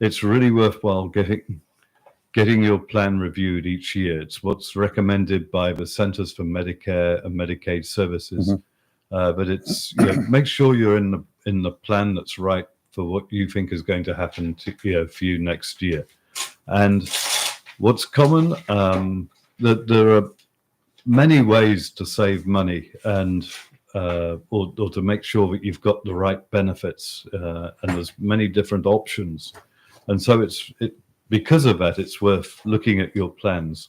it's really worthwhile getting your plan reviewed each year. It's what's recommended by the Centers for Medicare and Medicaid Services. But it's make sure you're in the plan that's right for what you think is going to happen for you next year. And what's common, that there are many ways to save money and or to make sure that you've got the right benefits, and there's many different options. And so because of that, it's worth looking at your plans.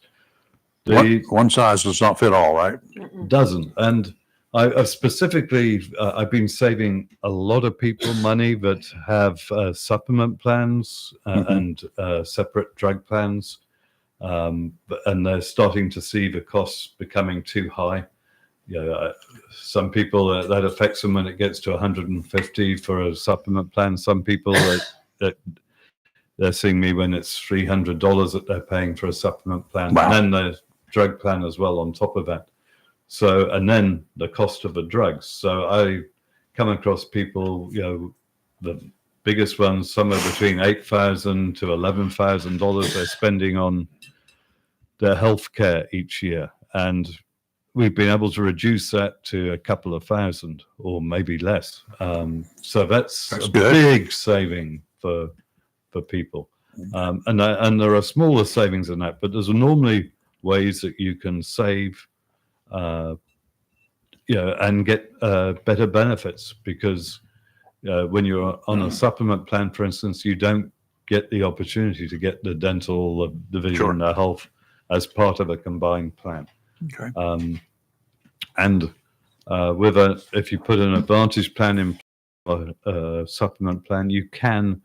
One size does not fit all, right? Doesn't. And I've specifically, I've been saving a lot of people money that have supplement plans and separate drug plans. And they're starting to see the costs becoming too high. Some people that affects them when it gets to 150 for a supplement plan. Some people that they're seeing me when it's $300 that they're paying for a supplement plan. Wow. And then the drug plan as well on top of that. So, and then the cost of the drugs. So I come across people, the biggest ones, somewhere between $8,000 to $11,000 they're spending on their health care each year. And we've been able to reduce that to a couple of thousand or maybe less. So that's a good. Big saving for people. And there are smaller savings than that, but there's normally ways that you can save and get better benefits, because when you're on a supplement plan, for instance, you don't get the opportunity to get the dental, the vision, the health as part of a combined plan. Okay. If you put an Advantage plan in a supplement plan, you can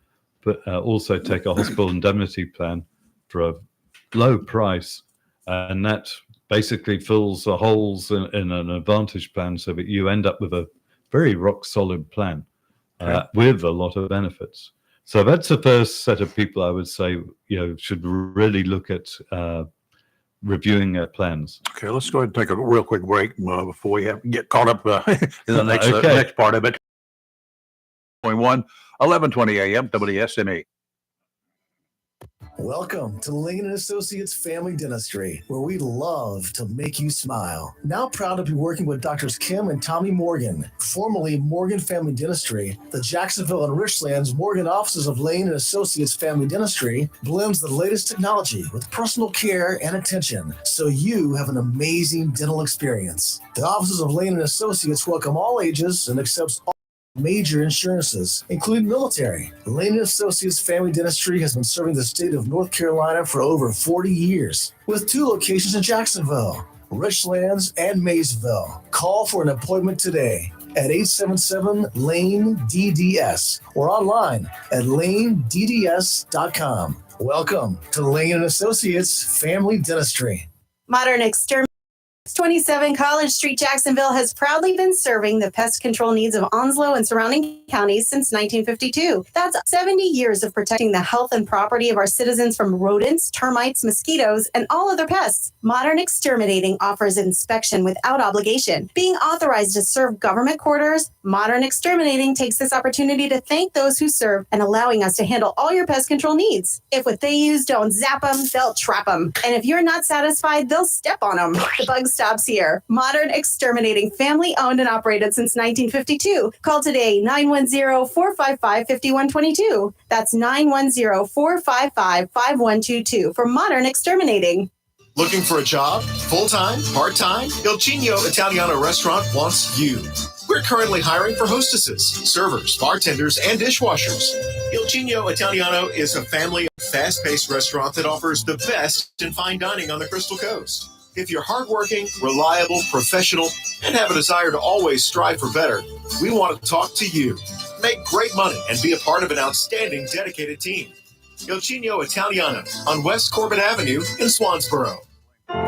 also take a hospital indemnity plan for a low price, and that basically fills the holes in an Advantage plan so that you end up with a very rock solid plan with a lot of benefits. So that's the first set of people I would say should really look at reviewing their plans. Okay, let's go ahead and take a real quick break before we get caught up in the next part of it. 11:20 a.m. WSME. Welcome to Lane & Associates Family Dentistry, where we love to make you smile. Now proud to be working with Doctors Kim and Tommy Morgan, formerly Morgan Family Dentistry. The Jacksonville and Richlands Morgan offices of Lane & Associates Family Dentistry blends the latest technology with personal care and attention, so you have an amazing dental experience. The offices of Lane & Associates welcome all ages and accepts all major insurances, including military. Lane & Associates Family Dentistry has been serving the state of North Carolina for over 40 years, with 2 locations in Jacksonville, Richlands, and Maysville. Call for an appointment today at 877-LANE-DDS or online at lanedds.com. Welcome to Lane & Associates Family Dentistry. Modern Extermination 27 College Street, Jacksonville has proudly been serving the pest control needs of Onslow and surrounding counties since 1952. That's 70 years of protecting the health and property of our citizens from rodents, termites, mosquitoes, and all other pests. Modern Exterminating offers inspection without obligation. Being authorized to serve government quarters, Modern Exterminating takes this opportunity to thank those who serve and allowing us to handle all your pest control needs. If what they use don't zap them, they'll trap them. And if you're not satisfied, they'll step on them. The bugs stops here. Modern Exterminating, family owned and operated since 1952. Call today 910-455-5122. That's 910-455-5122 for Modern Exterminating. Looking for a job? Full-time? Part-time? Il Cigno Italiano Restaurant wants you. We're currently hiring for hostesses, servers, bartenders, and dishwashers. Il Cigno Italiano is a family, fast-paced restaurant that offers the best in fine dining on the Crystal Coast. If you're hardworking, reliable, professional, and have a desire to always strive for better, we want to talk to you. Make great money and be a part of an outstanding, dedicated team. Il Cigno Italiano on West Corbin Avenue in Swansboro.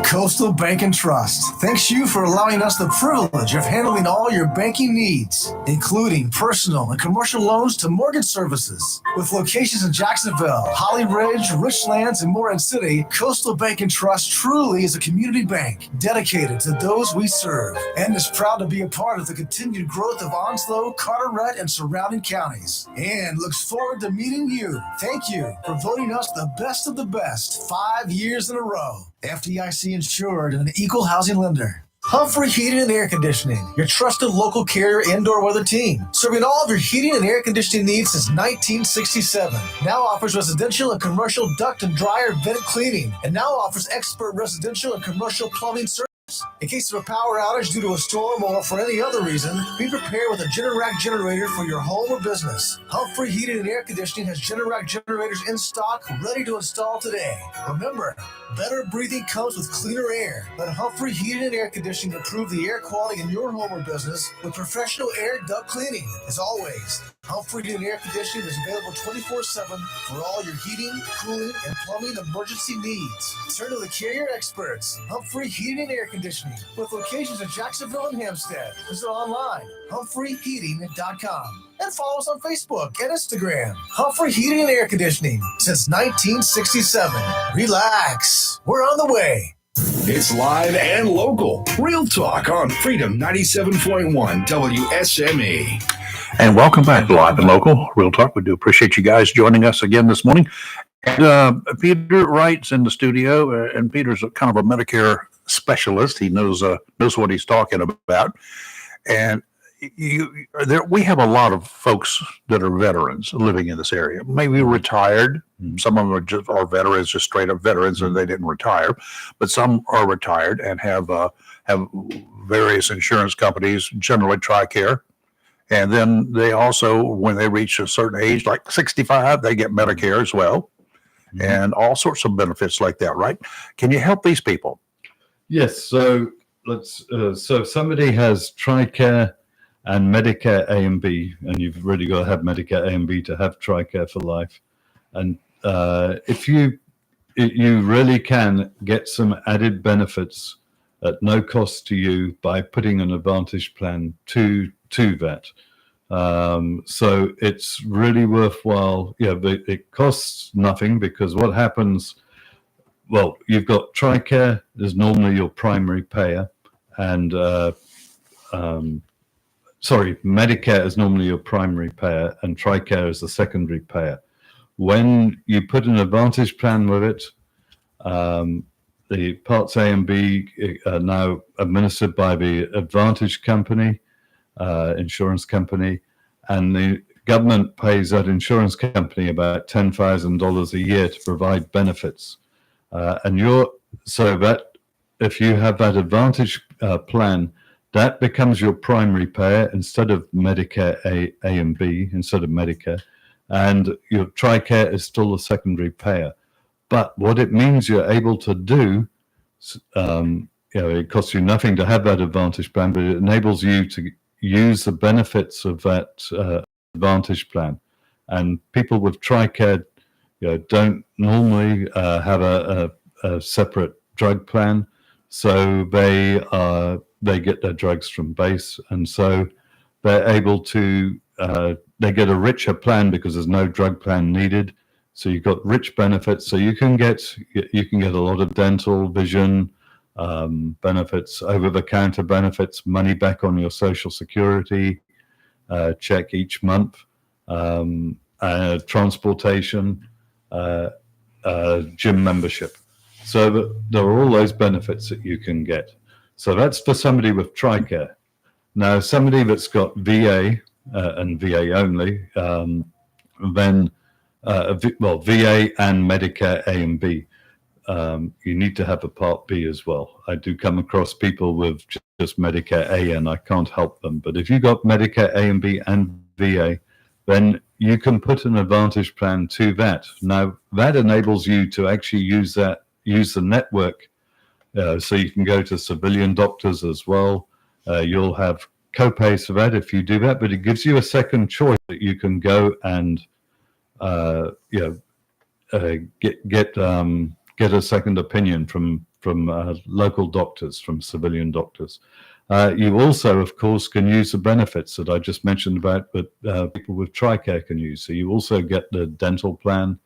Coastal Bank and Trust thanks you for allowing us the privilege of handling all your banking needs, including personal and commercial loans to mortgage services. With locations in Jacksonville, Holly Ridge, Richlands, and Morehead City, Coastal Bank and Trust truly is a community bank dedicated to those we serve and is proud to be a part of the continued growth of Onslow, Carteret, and surrounding counties, and looks forward to meeting you. Thank you for voting us the best of the best 5 years in a row. FDIC insured and an equal housing lender. Humphrey Heating and Air Conditioning, your trusted local carrier indoor weather team, serving all of your heating and air conditioning needs since 1967. Now offers residential and commercial duct and dryer vent cleaning, and now offers expert residential and commercial plumbing service. In case of a power outage due to a storm or for any other reason, be prepared with a Generac generator for your home or business. Humphrey Heating and Air Conditioning has Generac generators in stock, ready to install today. Remember, better breathing comes with cleaner air. Let Humphrey Heating and Air Conditioning improve the air quality in your home or business with professional air duct cleaning. As always, Humphrey Heating and Air Conditioning is available 24/7 for all your heating, cooling, and plumbing emergency needs. Turn to the Carrier experts, Humphrey Heating and Air Conditioning, with locations in Jacksonville and Hampstead. Visit online, humphreyheating.com, and follow us on Facebook and Instagram. Humphrey Heating and Air Conditioning since 1967. Relax, we're on the way. It's live and local. Real Talk on Freedom 97.1 WSME. And welcome back to Live and Local Real Talk. We do appreciate you guys joining us again this morning. And Peter Wright's in the studio, and Peter's kind of a Medicare specialist. He knows what he's talking about. And we have a lot of folks that are veterans living in this area, maybe retired. Some of them are veterans, just straight up veterans, and they didn't retire. But some are retired and have various insurance companies, generally TRICARE. And then they also, when they reach a certain age, like 65, they get Medicare as well, and all sorts of benefits like that, right? Can you help these people? Yes. So so if somebody has TRICARE and Medicare A and B, and you've really got to have Medicare A and B to have TRICARE for life, and if you really can get some added benefits at no cost to you by putting an Advantage plan to that. So it's really worthwhile. Yeah, but it costs nothing, because what happens, well, you've got TRICARE is normally your primary payer, and Medicare is normally your primary payer, and TRICARE is the secondary payer. When you put an Advantage plan with it, the Parts A and B are now administered by the Advantage company, insurance company, and the government pays that insurance company about $10,000 a year to provide benefits. So that if you have that Advantage plan, that becomes your primary payer instead of Medicare A and B, instead of Medicare, and your TRICARE is still a secondary payer. But what it means you're able to do, it costs you nothing to have that Advantage plan, but it enables you to use the benefits of that Advantage plan. And people with TRICARE don't normally have a separate drug plan, so they get their drugs from base, and so they're able to they get a richer plan because there's no drug plan needed. So you've got rich benefits. So you can get a lot of dental, vision benefits, over-the-counter benefits, money back on your Social Security check each month, transportation, gym membership. So there are all those benefits that you can get. So that's for somebody with TRICARE. Now, somebody that's got VA and VA only, then VA and Medicare A and B, you need to have a Part B as well. I do come across people with just Medicare A, and I can't help them. But if you've got Medicare A and B and VA, then you can put an Advantage plan to that. Now, that enables you to actually use the network. So you can go to civilian doctors as well. You'll have co-pays for that if you do that, but it gives you a second choice that you can go and get a second opinion from local doctors, from civilian doctors. You also, of course, can use the benefits that I just mentioned about that people with TRICARE can use. So you also get the dental plan,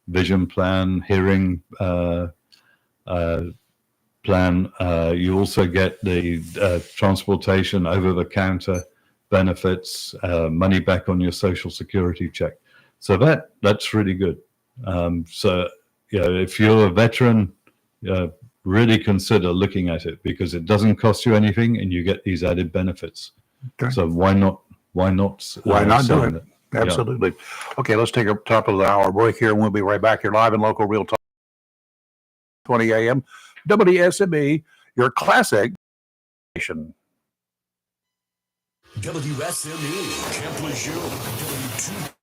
vision plan, hearing plan. You also get the transportation, over-the-counter benefits, money back on your Social Security check. So that's really good. So if you're a veteran, really consider looking at it, because it doesn't cost you anything and you get these added benefits. Okay. So why not do it? Absolutely. Yeah. Okay, let's take a top of the hour break here, and we'll be right back here live and local Real Talk 20 a.m. WSME, your classic station. WSME, Camp Lejeune,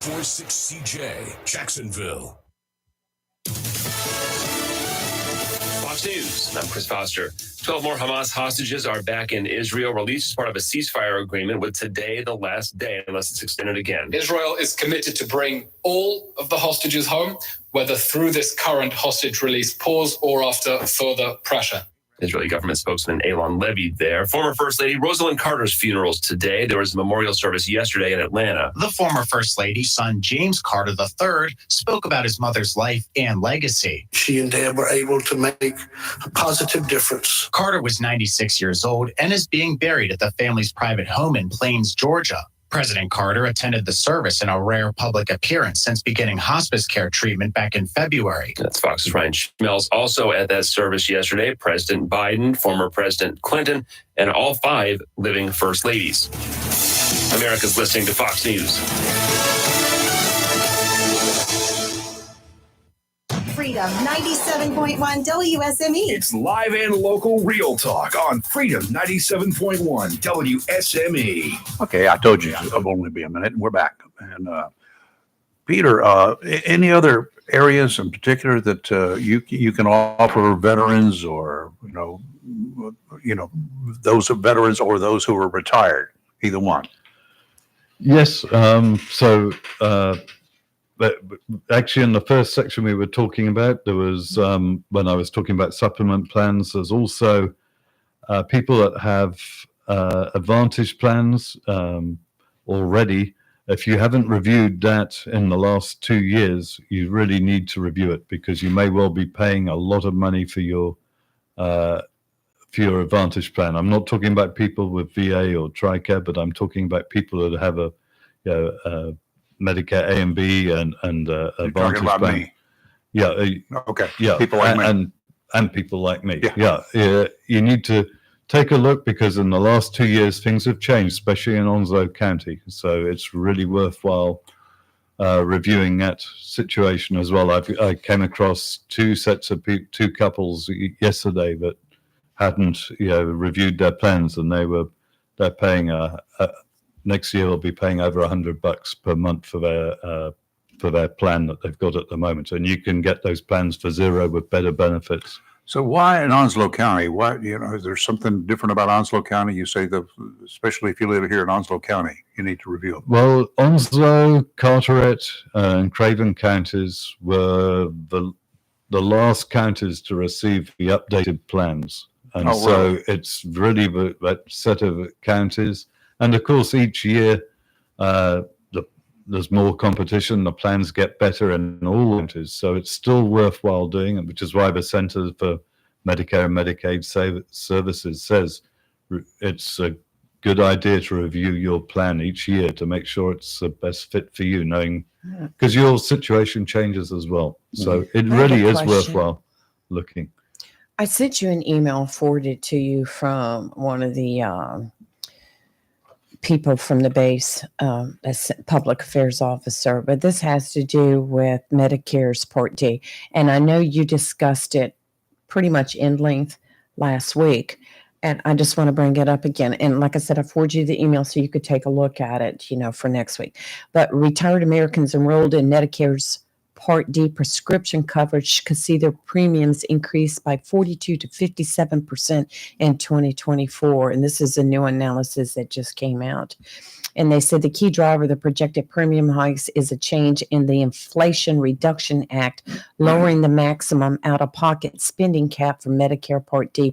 W246CJ, Jacksonville. Fox News, I'm Chris Foster. 12 more Hamas hostages are back in Israel, released as part of a ceasefire agreement, with today the last day, unless it's extended again. Israel is committed to bring all of the hostages home, whether through this current hostage release pause or after further pressure. Israeli government spokesman Eylon Levy there. Former First Lady Rosalind Carter's funerals today. There was a memorial service yesterday in Atlanta. The former First Lady's son, James Carter III, spoke about his mother's life and legacy. She and Dad were able to make a positive difference. Carter was 96 years old and is being buried at the family's private home in Plains, Georgia. President Carter attended the service in a rare public appearance since beginning hospice care treatment back in February. That's Fox's Ryan Schmelz. Also at that service yesterday, President Biden, former President Clinton, and all 5 living First Ladies. America's listening to Fox News. Freedom 97.1 WSME. It's live and local real talk on Freedom 97.1 WSME. Okay, I told you it'll only be a minute, and we're back. And Peter, any other areas in particular that you can offer veterans, or those of veterans or those who are retired, either one? Yes. But actually, in the first section we were talking about, there was, when I was talking about supplement plans, there's also people that have Advantage plans already. If you haven't reviewed that in the last 2 years, you really need to review it, because you may well be paying a lot of money for your Advantage plan. I'm not talking about people with VA or TRICARE, but I'm talking about people that have a Medicare A and B and Advantage about plan. me. Yeah. Okay. Yeah. People like me. And people like me. Yeah. You need to take a look, because in the last 2 years things have changed, especially in Onslow County. So it's really worthwhile reviewing that situation as well. I came across two couples yesterday that hadn't reviewed their plans, and they're paying next year they'll be paying over $100 per month for their plan that they've got at the moment. And you can get those plans for zero with better benefits. So why in Onslow County? Why, is there something different about Onslow County? You say especially if you live here in Onslow County, you need to review it. Well, Onslow, Carteret, and Craven counties were the last counties to receive the updated plans. And it's really that set of counties. And of course, each year there's more competition. The plans get better in all counties, so it's still worthwhile doing it, which is why the Center for Medicare and Medicaid Services says it's a good idea to review your plan each year to make sure it's the best fit for you, knowing because your situation changes as well. So it really is worthwhile looking. I sent you an email forwarded to you from one of the people from the base, as public affairs officer, but this has to do with Medicare's Part D. And I know you discussed it pretty much in length last week, and I just want to bring it up again. And like I said, I forwarded you the email so you could take a look at it, for next week. But retired Americans enrolled in Medicare's Part D prescription coverage could see their premiums increase by 42 to 57% in 2024. And this is a new analysis that just came out. And they said the key driver of the projected premium hikes is a change in the Inflation Reduction Act, lowering the maximum out-of-pocket spending cap for Medicare Part D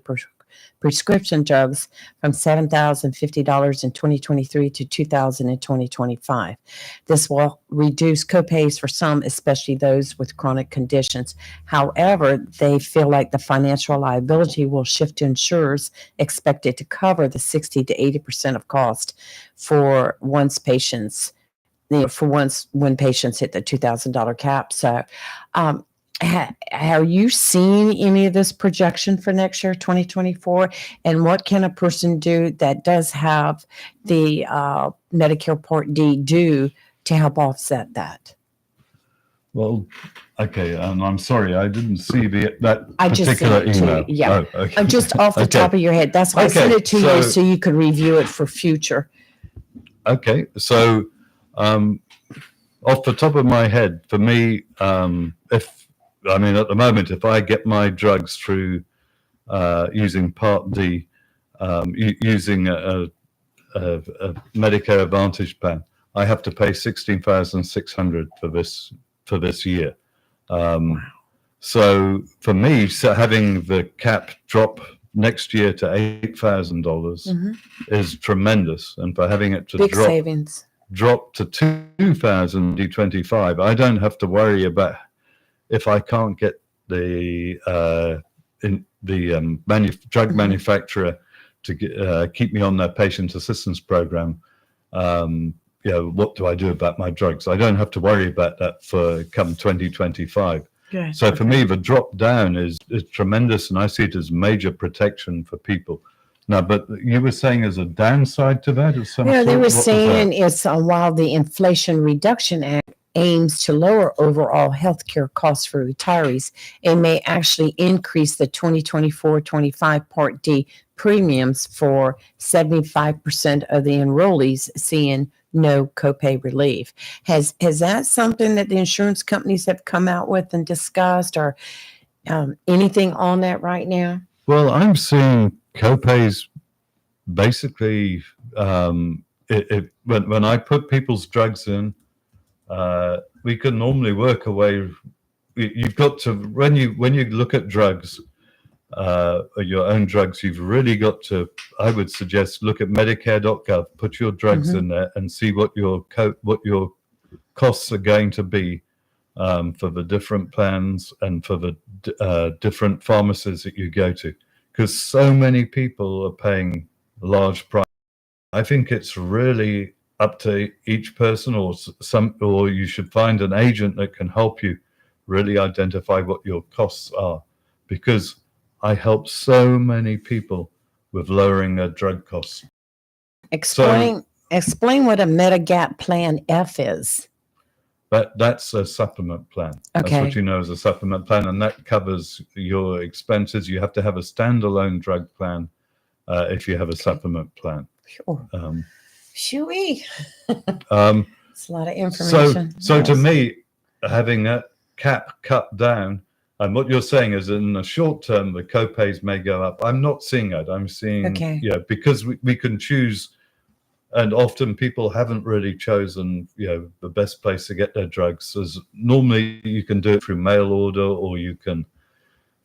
prescription drugs from $7,050 in 2023 to $2,000 in 2025. This will reduce copays for some, especially those with chronic conditions. However, they feel like the financial liability will shift to insurers expected to cover the 60 to 80% of cost for when patients hit the $2,000 cap. So, have you seen any of this projection for next year, 2024? And what can a person do that does have the Medicare Part D do to help offset that? Well, okay, and I'm sorry, I didn't see that I just particular sent it to email. you. Yeah. Oh, okay. I'm just off the Okay. top of your head. That's why I sent Okay, it to you so you could review it for future. Okay, so off the top of my head, for me, at the moment, if I get my drugs through using Part D, using a Medicare Advantage plan, I have to pay $16,600 for this year. So for me, having the cap drop next year to $8,000 is tremendous, and for having it to Big savings. drop to 2,025, I don't have to worry about if I can't get the drug manufacturer to keep me on their patient assistance program. What do I do about my drugs? I don't have to worry about that for come 2025. Good. So for me, the drop down is tremendous, and I see it as major protection for people. Now, but you were saying there's a downside to that? They were saying it's while the Inflation Reduction Act aims to lower overall healthcare costs for retirees, it may actually increase the 2024-25 Part D premiums for 75% of the enrollees seeing no copay relief. Has that something that the insurance companies have come out with and discussed, or anything on that right now? Well, I'm seeing copays basically when I put people's drugs in, we can normally work away. You've got to, when you look at drugs, your own drugs, you've really got to, I would suggest, look at Medicare.gov, put your drugs in there and see what your costs are going to be for the different plans and for the different pharmacies that you go to, because so many people are paying large price. I think it's really up to each person, or you should find an agent that can help you really identify what your costs are, because I help so many people with lowering their drug costs. Explain what a Medigap Plan F is. That's a supplement plan. Okay. That's what you know as a supplement plan, and that covers your expenses. You have to have a standalone drug plan if you have a supplement plan. Sure. Shoo-wee. It's a lot of So information. to me, having that cap cut down, and what you're saying is in the short term, the copays may go up. I'm not seeing that. I'm seeing, because we can choose, and often people haven't really chosen, the best place to get their drugs. As normally you can do it through mail order, or you can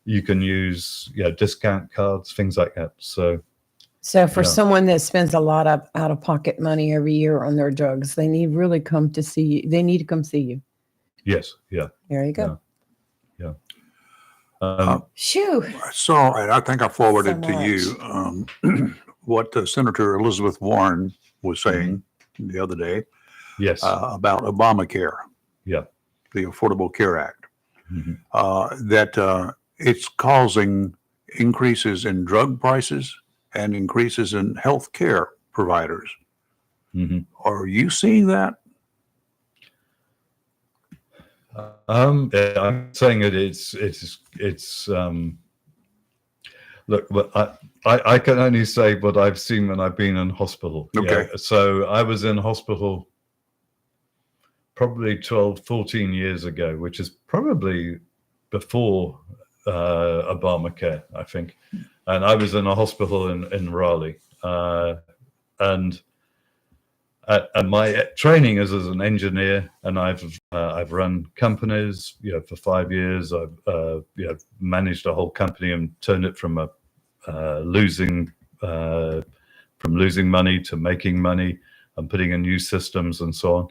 use, discount cards, things like that. So for someone that spends a lot of out-of-pocket money every year on their drugs, they need really come to see you. They need to come see you. Yes. Yeah. There you go. Yeah. Shoo. So, and I think I forwarded So to you what Senator Elizabeth Warren was saying the other day. Yes. About Obamacare. Yeah. The Affordable Care Act. That it's causing increases in drug prices and increases in health care providers. Are you seeing that? I'm saying it's look, but I can only say what I've seen when I've been in hospital. Okay. So I was in hospital probably 12, 14 years ago, which is probably before Obamacare, I think. And I was in a hospital in Raleigh. And my training is as an engineer, and I've run companies, for 5 years. I've managed a whole company and turned it from losing money to making money, and putting in new systems and so on.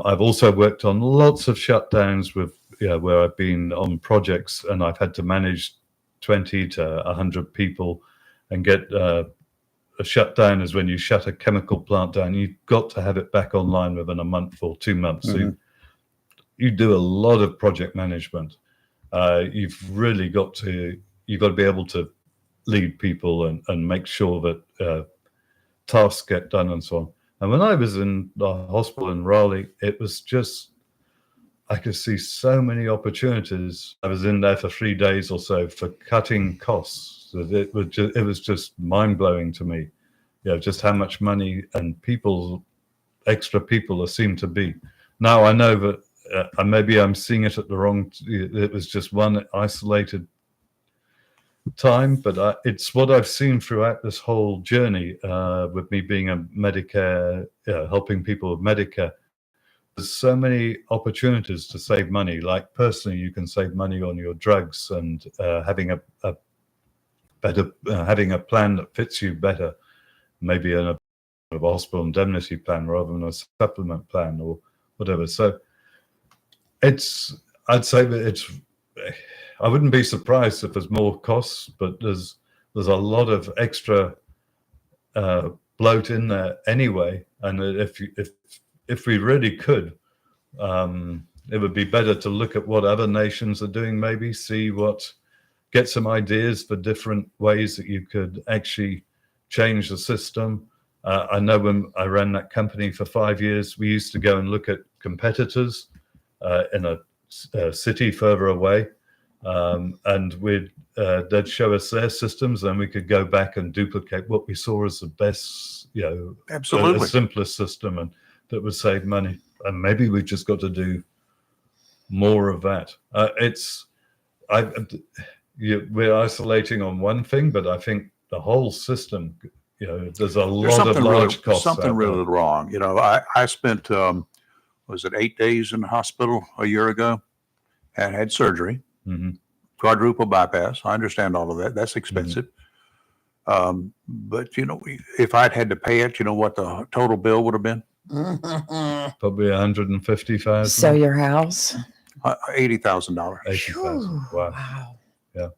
I've also worked on lots of shutdowns where I've been on projects, and I've had to manage 20 to 100 people and get. A shutdown is when you shut a chemical plant down. You've got to have it back online within a month or 2 months. So you do a lot of project management. You've got to be able to lead people and make sure that tasks get done and so on. And when I was in the hospital in Raleigh, it was just I could see so many opportunities. I was in there for 3 days or so for cutting costs. That it was just mind blowing to me. Just how much money and extra people there seem to be. Now I know that maybe I'm seeing it at the wrong. It was just one isolated time, but it's what I've seen throughout this whole journey with me being a Medicare, helping people with Medicare. There's so many opportunities to save money. Like personally, you can save money on your drugs and having a better having a plan that fits you better, maybe a hospital indemnity plan rather than a supplement plan or whatever. So I'd say that I wouldn't be surprised if there's more costs, but there's a lot of extra bloat in there anyway. And if we really could, it would be better to look at what other nations are doing, maybe get some ideas for different ways that you could actually change the system. I know when I ran that company for 5 years, we used to go and look at competitors in a city further away, and they'd show us their systems, and we could go back and duplicate what we saw as the best, absolutely the simplest system, and that would save money. And maybe we've just got to do more of that. We're isolating on one thing, but I think the whole system, there's a lot of large costs. Something really wrong. I spent, was it 8 days in the hospital a year ago and had surgery, quadruple bypass. I understand all of that. That's expensive. But, if I'd had to pay it, you know what the total bill would have been? Probably $150,000. So your house? $80,000. $80,000. Wow. Yeah.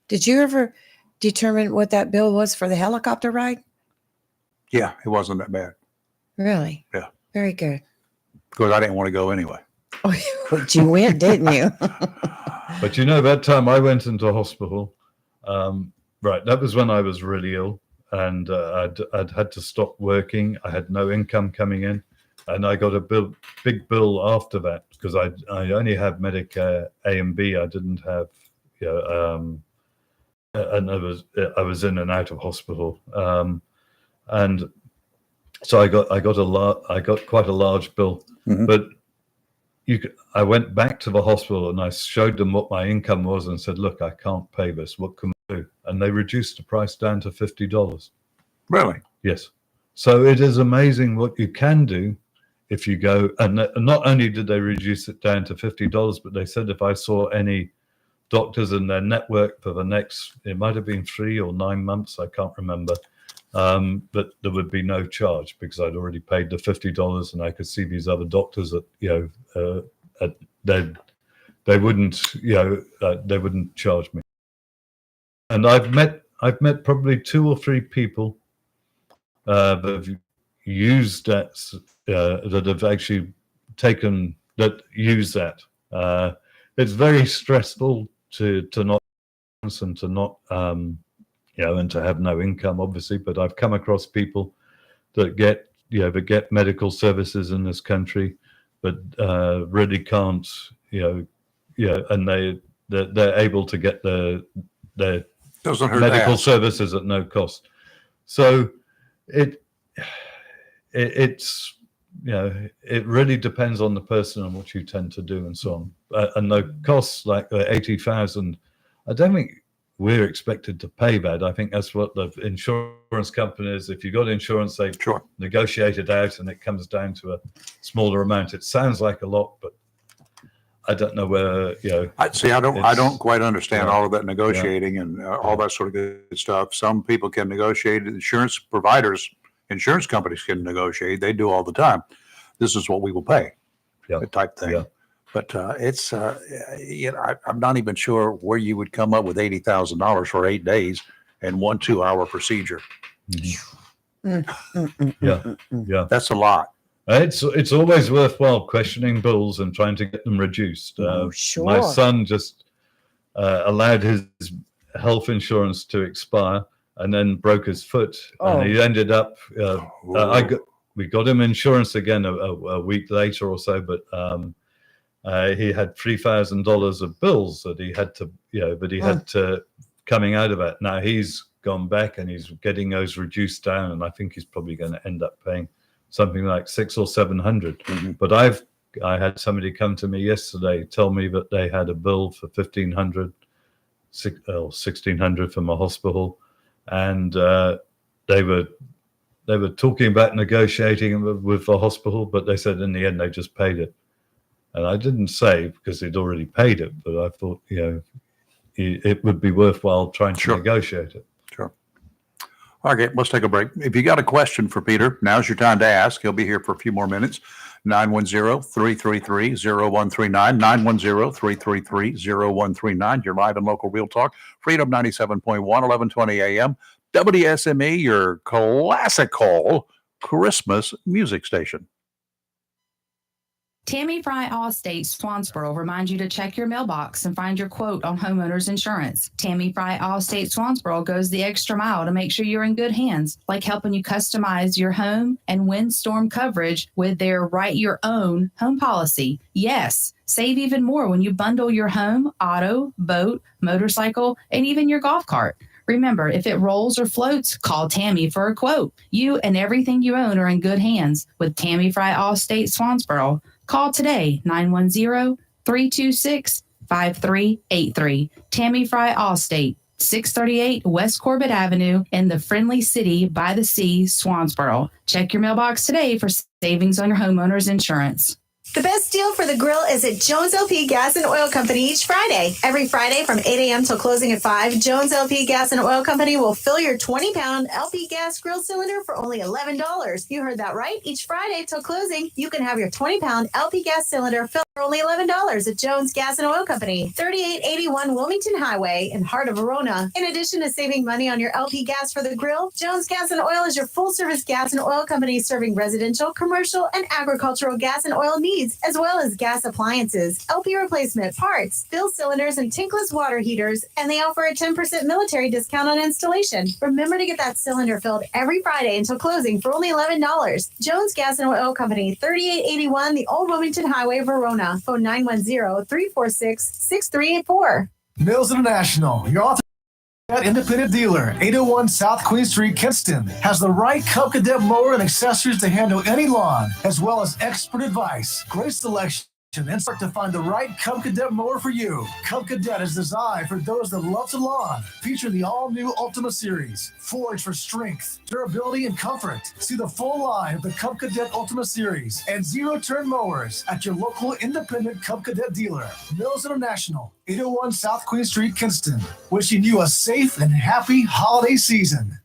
Did you ever determine what that bill was for the helicopter ride? Yeah, it wasn't that bad. Really? Yeah. Very good. Because I didn't want to go anyway. But you went, didn't you? But that time I went into hospital. Right, that was when I was really ill, and I'd had to stop working. I had no income coming in, and I got a big bill after that because I only had Medicare A and B. I didn't have, and I was in and out of hospital, and so I got quite a large bill, but I went back to the hospital and I showed them what my income was and said, look, I can't pay this. What can we do? And they reduced the price down to $50. Really? Yes. So it is amazing what you can do if you go. And not only did they reduce it down to $50, but they said if I saw any doctors in their network for the next, it might have been 3 or 9 months, I can't remember, but there would be no charge because I'd already paid the $50 and I could see these other doctors that, they wouldn't charge me. And I've met probably 2 or 3 people that have used that, that have actually used that. It's very stressful to not and to not and to have no income, obviously. But I've come across people that get medical services in this country, but really can't and they're able to get their medical services at no cost. So it's it really depends on the person and what you tend to do and so on. And the costs like the 80,000, I don't think we're expected to pay that. I think that's what the insurance companies, if you got insurance, they negotiate it out and it comes down to a smaller amount. It sounds like a lot, but I don't know where, I don't quite understand all of that negotiating and all that sort of good stuff. Some people can negotiate. Insurance providers, insurance companies can negotiate. They do all the time. This is what we will pay, type thing. Yeah. But I'm not even sure where you would come up with $80,000 for 8 days and 1 2-hour procedure. Yeah, that's a lot. It's always worthwhile questioning bills and trying to get them reduced. Sure. My son just allowed his health insurance to expire and then broke his foot, and he ended up. We got him insurance again a week later or so, but He had $3,000 of bills that he had to, but he had to coming out of it. Now he's gone back and he's getting those reduced down, and I think he's probably going to end up paying something like $600 or $700. But I had somebody come to me yesterday tell me that they had a bill for $1,500, $1,600 from a hospital, and they were talking about negotiating with the hospital, but they said in the end they just paid it. And I didn't say because they'd already paid it, but I thought, it would be worthwhile trying to negotiate it. Sure. Okay, let's take a break. If you got a question for Peter, now's your time to ask. He'll be here for a few more minutes. 910-333-0139, 910-333-0139. You're live in local Real Talk, Freedom 97.1, 1120 a.m. WSME, your classical Christmas music station. Tammy Fry Allstate Swansboro reminds you to check your mailbox and find your quote on homeowners insurance. Tammy Fry Allstate Swansboro goes the extra mile to make sure you're in good hands, like helping you customize your home and windstorm coverage with their Write Your Own home policy. Yes, save even more when you bundle your home, auto, boat, motorcycle, and even your golf cart. Remember, if it rolls or floats, call Tammy for a quote. You and everything you own are in good hands with Tammy Fry Allstate Swansboro. Call today, 910-326-5383. Tammy Fry Allstate, 638 West Corbett Avenue in the friendly city by the sea, Swansboro. Check your mailbox today for savings on your homeowner's insurance. The best deal for the grill is at Jones LP Gas and Oil Company each Friday. Every Friday from 8 a.m. till closing at 5, Jones LP Gas and Oil Company will fill your 20-pound LP gas grill cylinder for only $11. You heard that right. Each Friday till closing, you can have your 20-pound LP gas cylinder filled for only $11 at Jones Gas and Oil Company, 3881 Wilmington Highway in heart of Verona. In addition to saving money on your LP gas for the grill, Jones Gas and Oil is your full-service gas and oil company serving residential, commercial, and agricultural gas and oil needs, as well as gas appliances, LP replacement, parts, fill cylinders, and tankless water heaters, and they offer a 10% military discount on installation. Remember to get that cylinder filled every Friday until closing for only $11. Jones Gas and Oil Company, 3881 the Old Wilmington Highway, Verona. Phone 910-346-6384. Mills International, your authorized independent dealer, 801 South Queen Street, Kinston, has the right Cub Cadet mower and accessories to handle any lawn, as well as expert advice, great selection, and start to find the right Cub Cadet mower for you. Cub Cadet is designed for those that love to lawn, featuring the all-new Ultima Series, forged for strength, durability, and comfort. See the full line of the Cub Cadet Ultima Series and zero-turn mowers at your local independent Cub Cadet dealer. Mills International, 801 South Queen Street, Kinston. Wishing you a safe and happy holiday season.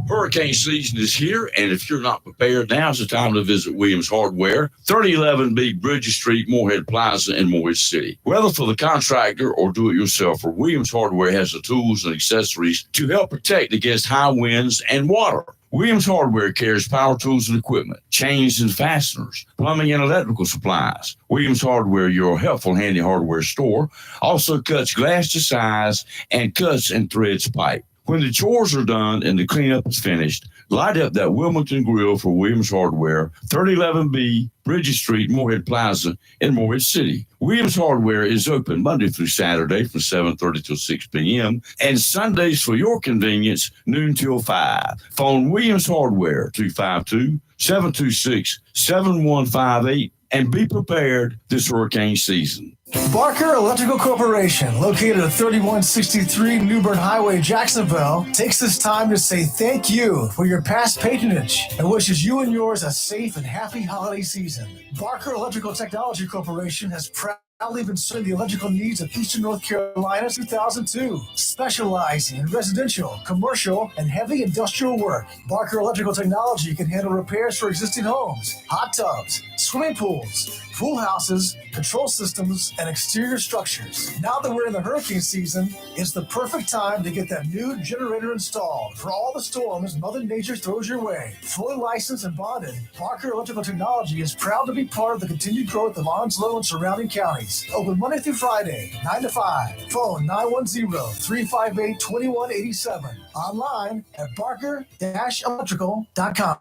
Hurricane season is here, and if you're not prepared, now's the time to visit Williams Hardware, 3011B Bridges Street, Moorhead Plaza in Moorhead City. Whether for the contractor or do-it-yourselfer, Williams Hardware has the tools and accessories to help protect against high winds and water. Williams Hardware carries power tools and equipment, chains and fasteners, plumbing and electrical supplies. Williams Hardware, your helpful handy hardware store, also cuts glass to size and cuts and threads pipe. When the chores are done and the cleanup is finished, light up that Wilmington Grill for Williams Hardware, 3011B Bridges Street, Moorhead Plaza in Moorhead City. Williams Hardware is open Monday through Saturday from 7:30 till 6 p.m. and Sundays for your convenience, noon till 5. Phone Williams Hardware, 252-726-7158, and be prepared this hurricane season. Barker Electrical Corporation, located at 3163 New Bern Highway, Jacksonville, takes this time to say thank you for your past patronage and wishes you and yours a safe and happy holiday season. Barker Electrical Technology Corporation has proudly been serving the electrical needs of Eastern North Carolina since 2002, specializing in residential, commercial, and heavy industrial work. Barker Electrical Technology can handle repairs for existing homes, hot tubs, swimming pools, pool houses, control systems, and exterior structures. Now that we're in the hurricane season, it's the perfect time to get that new generator installed for all the storms Mother Nature throws your way. Fully licensed and bonded, Barker Electrical Technology is proud to be part of the continued growth of Onslow and surrounding counties. Open Monday through Friday, 9 to 5. Phone 910-358-2187. Online at barker-electrical.com.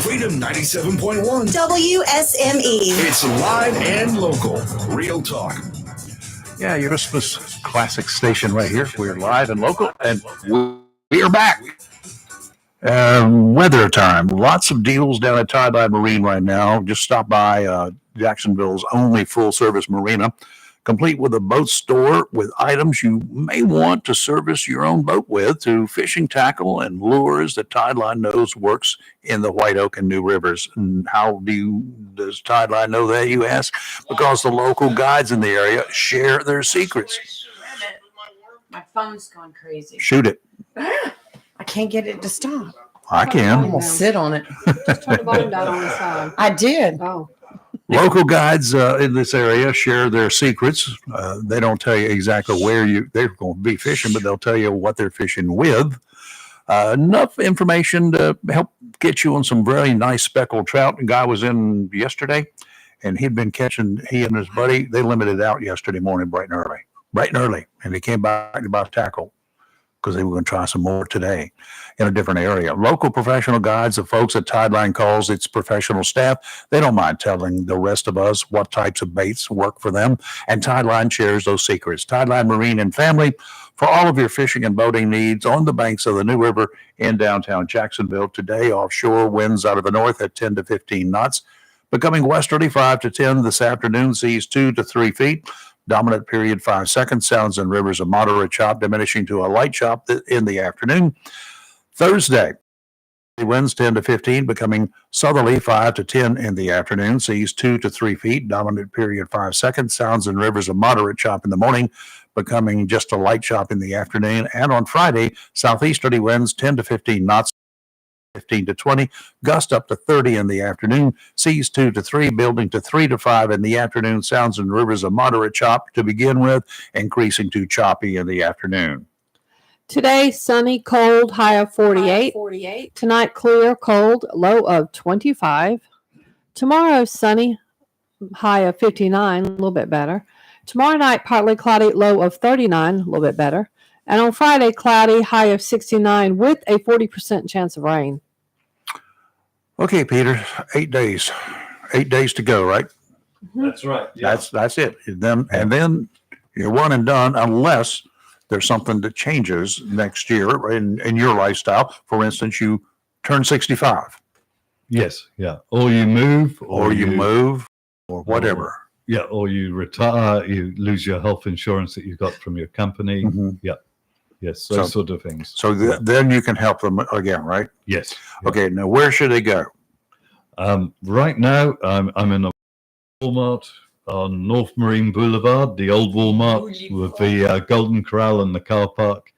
Freedom 97.1 WSME. It's live and local. Real talk. Yeah, your Christmas classic station right here. We're live and local, and we are back. Weather time. Lots of deals down at Tideline Marine right now. Just stop by Jacksonville's only full-service marina, complete with a boat store with items you may want to service your own boat with, to fishing tackle and lures that Tideline knows works in the White Oak and New Rivers. And how does Tideline know that, you ask? Because the local guides in the area share their secrets. My phone's gone crazy. Shoot it. I can't get it to stop. I can. I'm gonna sit on it. Just turn the volume down on the side. I did. Oh. Local guides in this area share their secrets. They don't tell you exactly where they're going to be fishing, but they'll tell you what they're fishing with. Enough information to help get you on some very nice speckled trout. A guy was in yesterday, and he'd been catching, he and his buddy, they limited out yesterday morning bright and early, and they came back to buy tackle because they were going to try some more today in a different area. Local professional guides, the folks at Tideline calls its professional staff, they don't mind telling the rest of us what types of baits work for them, and Tideline shares those secrets. Tideline Marine and Family, for all of your fishing and boating needs on the banks of the New River in downtown Jacksonville. Today, offshore winds out of the north at 10 to 15 knots, becoming westerly 5 to 10 this afternoon, seas 2 to 3 feet. Dominant period 5 seconds. Sounds and rivers a moderate chop, diminishing to a light chop in the afternoon. Thursday, winds 10 to 15, becoming southerly 5 to 10 in the afternoon. Seas 2 to 3 feet. Dominant period 5 seconds. Sounds and rivers a moderate chop in the morning, becoming just a light chop in the afternoon. And on Friday, southeasterly winds 10 to 15 knots. 15 to 20, gust up to 30 in the afternoon, seas 2 to 3, building to 3 to 5 in the afternoon. Sounds and rivers a moderate chop to begin with, increasing to choppy in the afternoon. Today, sunny, cold, high of 48. Tonight, clear, cold, low of 25. Tomorrow, sunny, high of 59, a little bit better. Tomorrow night, partly cloudy, low of 39, a little bit better. And on Friday, cloudy, high of 69 with a 40% chance of rain. Okay, Peter, 8 days. 8 days to go, right? That's right. Yeah. That's it. And then you're one and done, unless there's something that changes next year in your lifestyle. For instance, you turn 65. Yes. Yeah. Or you move. Or you move. Or whatever. Yeah. Or you retire. You lose your health insurance that you got from your company. Mm-hmm. Yeah. Yes. Those sort of things. So then you can help them again, right? Yes. Okay. Now, where should they go? Right now, I'm in a Walmart on North Marine Boulevard, the old Walmart with the Golden Corral and the car park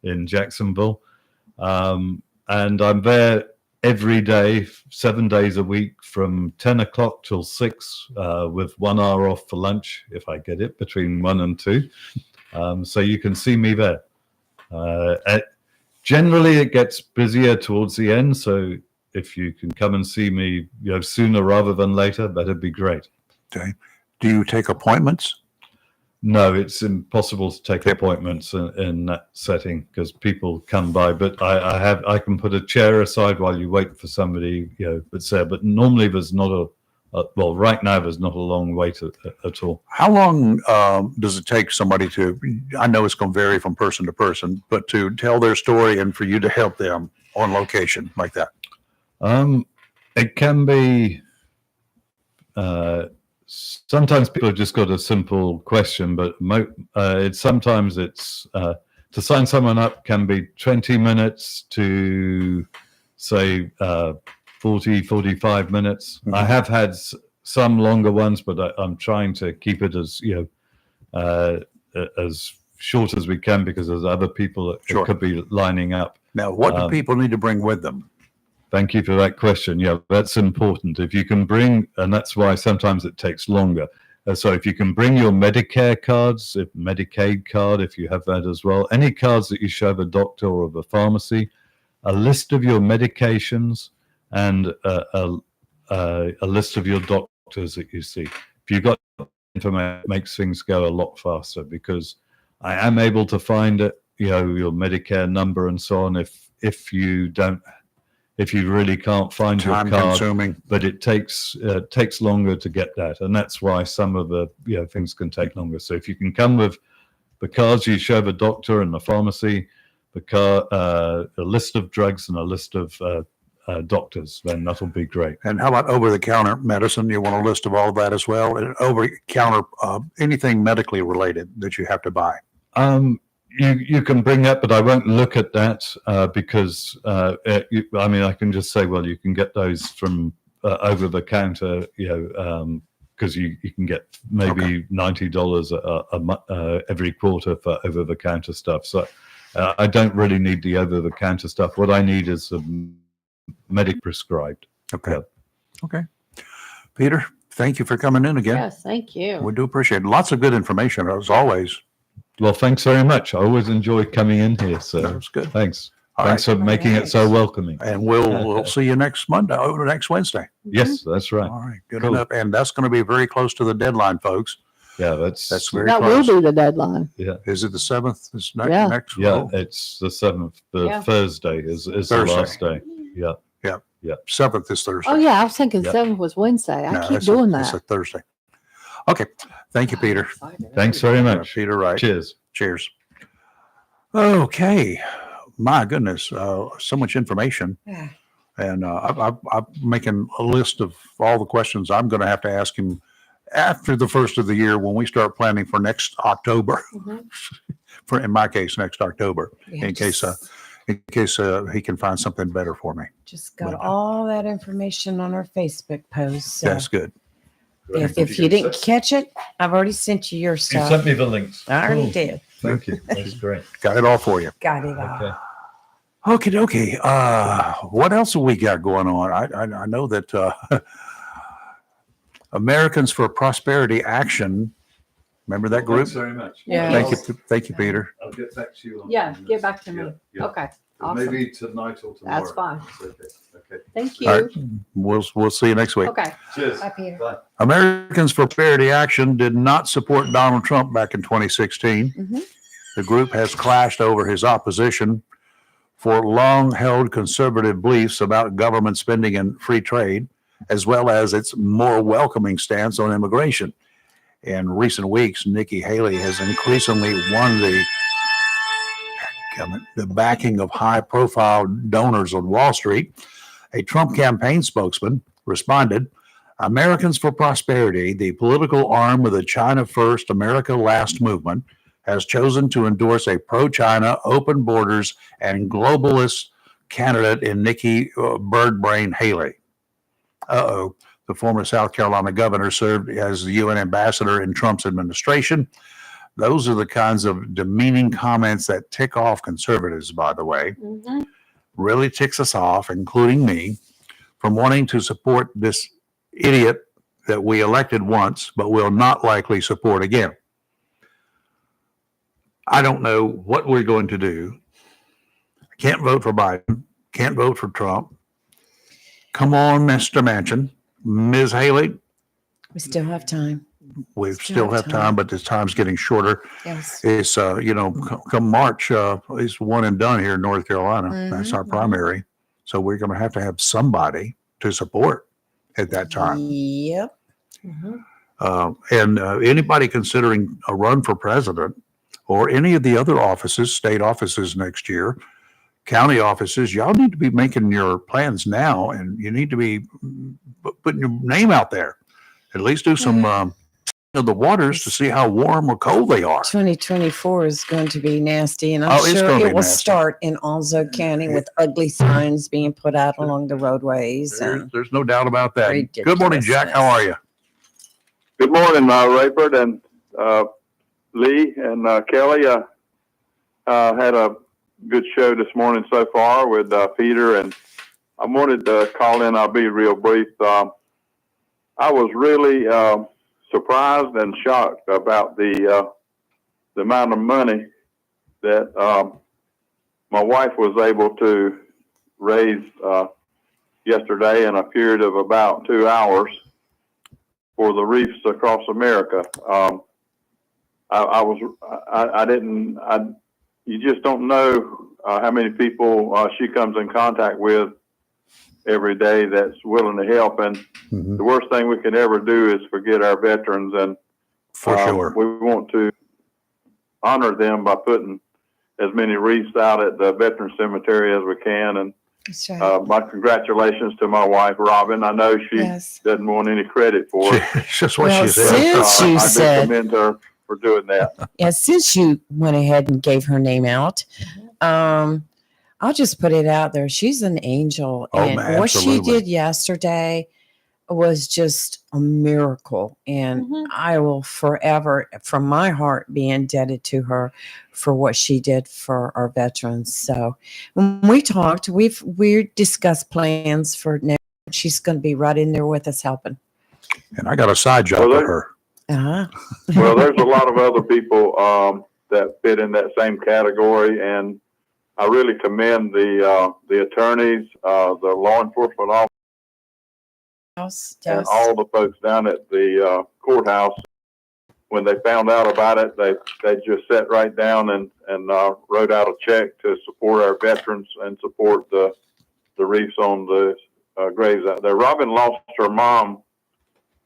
in Jacksonville. And I'm there every day, 7 days a week from 10 o'clock till 6 with 1 hour off for lunch if I get it between 1 and 2. So you can see me there. Generally, it gets busier towards the end. So if you can come and see me sooner rather than later, that'd be great. Okay. Do you take appointments? No, it's impossible to take appointments in that setting because people come by. But I can put a chair aside while you wait for somebody, that's there. But normally there's not well, right now there's not a long wait at all. How long does it take somebody to, I know it's going to vary from person to person, but to tell their story and for you to help them on location like that? It can be, sometimes people have just got a simple question, but sometimes it's, to sign someone up can be 20 minutes to say 40, 45 minutes. Mm-hmm. I have had some longer ones, but I'm trying to keep it as, as short as we can because there's other people that could be lining up. Now, what do people need to bring with them? Thank you for that question. Yeah, that's important. If you can bring, and that's why sometimes it takes longer. So if you can bring your Medicare cards, Medicaid card, if you have that as well, any cards that you show the doctor or the pharmacy, a list of your medications, and a list of your doctors that you see. If you've got information, it makes things go a lot faster because I am able to find it, your Medicare number and so on. If if you really can't find your Time card. consuming. But it takes longer to get that, and that's why some of the things can take longer. So if you can come with the cards, you show the doctor and the pharmacy, a list of drugs and a list of doctors, then that'll be great. And how about over-the-counter medicine? You want a list of all of that as well? And over-the-counter, anything medically related that you have to buy? You can bring that, but I won't look at that because I can just say, well, you can get those from over the counter, because you can get maybe $90 every quarter for over the counter stuff. So I don't really need the over the counter stuff. What I need is medic prescribed. Okay. Okay. Peter, thank you for coming in again. Yes, thank you. We do appreciate it. Lots of good information as always. Well, thanks very much. I always enjoy coming in here. So that's good. Thanks. All Thanks right. for making it so welcoming. And we'll see you next Monday, or next Wednesday. Yes, that's right. All right, good Cool. enough. And that's going to be very close to the deadline, folks. Yeah, that's very That close. will be the deadline. Yeah. Is it the 7th? It's next. Yeah. next Yeah, oh, it's the 7th. The Yeah. Thursday is the Thursday. last day. Yeah. Yeah. Yeah. 7th is Thursday. Oh yeah, I was thinking Yep. 7th was Wednesday. I No, keep it's doing It's a that. Thursday. Okay. Thank you, Peter. Thanks very much. Peter Wright. Cheers. Cheers. Okay. My goodness. So much information. Yeah. And I'm making a list of all the questions I'm going to have to ask him after the first of the year when we start planning for next October. For in my case, next October, Yeah, in case he can find something better for me. Just got all that information on our Facebook post. So That's good. if you didn't catch it, I've already sent you your You stuff. sent me the links. I already Cool. did. Thank you. That's great. Got it all for you. Got it all. Okay. Okie dokie. What else have we got going on? I know that Americans for Prosperity Action. Remember that group? Thanks very much. Yeah. Thank you, Peter. I'll get back to you on Yeah, get back to me. Yeah. Okay, awesome. Maybe tonight or tomorrow. That's fine. Okay. Okay. Thank you. All right, we'll see you next week. Okay. Cheers. Bye, Peter. Bye. Americans for Prosperity Action did not support Donald Trump back in 2016. Mhm. The group has clashed over his opposition for long-held conservative beliefs about government spending and free trade, as well as its more welcoming stance on immigration. In recent weeks, Nikki Haley has increasingly won the backing of high-profile donors on Wall Street. A Trump campaign spokesman responded, Americans for Prosperity, the political arm of the China First, America Last movement, has chosen to endorse a pro-China, open borders, and globalist candidate in Nikki Birdbrain Haley. The former South Carolina governor served as the UN ambassador in Trump's administration. Those are the kinds of demeaning comments that tick off conservatives, by the way. Really ticks us off, including me, from wanting to support this idiot that we elected once, but will not likely support again. I don't know what we're going to do. I can't vote for Biden, can't vote for Trump. Come on, Mr. Manchin. Ms. Haley, We still have time. we still have time, but this time's getting shorter. Yes. It's, come March, it's one and done here in North Carolina. That's our primary. So we're going to have somebody to support at that time. Yep. And anybody considering a run for president or any of the other offices, state offices next year, county offices, y'all need to be making your plans now, and you need to be putting your name out there. At least do some of the waters to see how warm or cold they are. 2024 is going to be nasty, and I'm Oh, it's sure gonna it be will nasty. start in Alzo County with ugly signs being put out along the roadways. And There's no doubt about that. Good morning, Jack. How are you? Good morning, Rayford and Lee and Kelly. Had a good show this morning so far with Peter, and I wanted to call in. I'll be real brief. I was really surprised and shocked about the amount of money that my wife was able to raise yesterday in a period of about 2 hours for the reefs across America. You just don't know how many people she comes in contact with every day that's willing to help. And the worst thing we can ever do is forget our veterans. And For sure. we want to honor them by putting as many wreaths out at the Veteran Cemetery as we can. And That's right. my congratulations to my wife, Robin. I know she doesn't want any credit for it. It's just what Well, she said. since you I said- do commend her for doing that. Yeah, since you went ahead and gave her name out, I'll just put it out there. She's an angel. Oh, And man, what she absolutely. did yesterday was just a miracle. And I will forever, from my heart, be indebted to her for what she did for our veterans. So when we talked, we discussed plans for next. She's going to be right in there with us helping. And I got a side job for her. Uh-huh. Well, there's a lot of other people that fit in that same category, and I really commend the attorneys, the law enforcement officers, and all the folks down at the courthouse. When they found out about it, they just sat right down and wrote out a check to support our veterans and support the wreaths on the graves out there. Robin lost her mom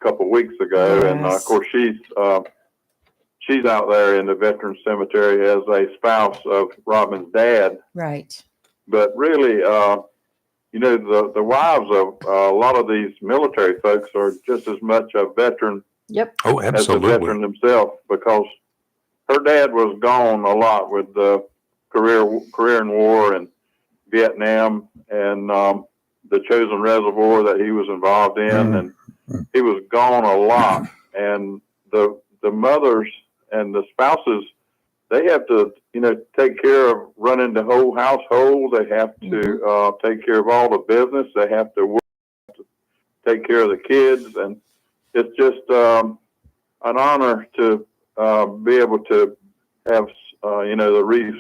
a couple weeks ago, and of course she's out there in the Veterans Cemetery as a spouse of Robin's dad. Right. But really, you know, the wives of a lot of these military folks are just as much a veteran Oh, as a absolutely. veteran themselves, because her dad was gone a lot with the career in war and Vietnam and the Chosin Reservoir that he was involved in, and he was gone a lot. And the mothers and the spouses, they have to, you know, take care of running the whole household. They have to take care of all the business. They have to work, to take care of the kids, and it's just an honor to be able to have, you know, the wreaths,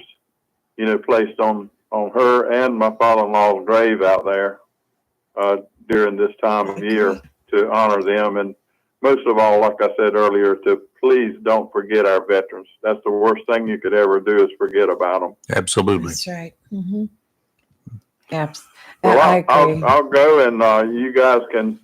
you know, placed on her and my father-in-law's grave out there during this time of year to honor them. And most of all, like I said earlier, to please don't forget our veterans. That's the worst thing you could ever do, is forget about them. Absolutely. That's right. Mm-hmm. Well, I agree. I'll go, and you guys can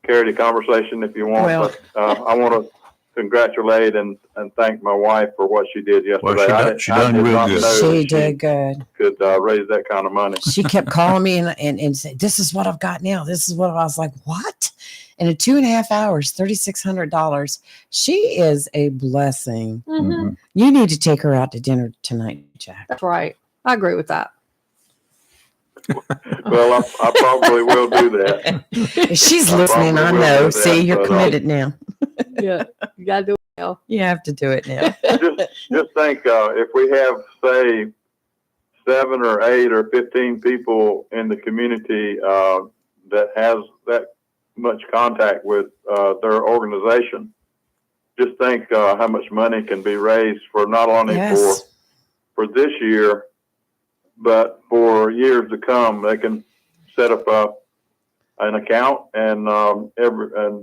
carry the conversation if you want. Well- But I want to congratulate and thank my wife for what she did yesterday. Well, she done I did real not good. know She that did good. could raise that kind of money. She kept calling me and said, "This is what I've got now. This is what I was like, what?" And in 2.5 hours, $3,600. She is a blessing. You need to take her out to dinner tonight, Jack. That's right. I agree with that. Well, I probably will do that. She's I listening. I probably will know. do that, See, you're but, committed now. Yeah, you gotta do it now. You have to do it now. Just think, if we have, say, 7 or 8 or 15 people in the community that has that much contact with their organization, just think how much money can be raised for not only for this year, but for years to come. They can set up an account and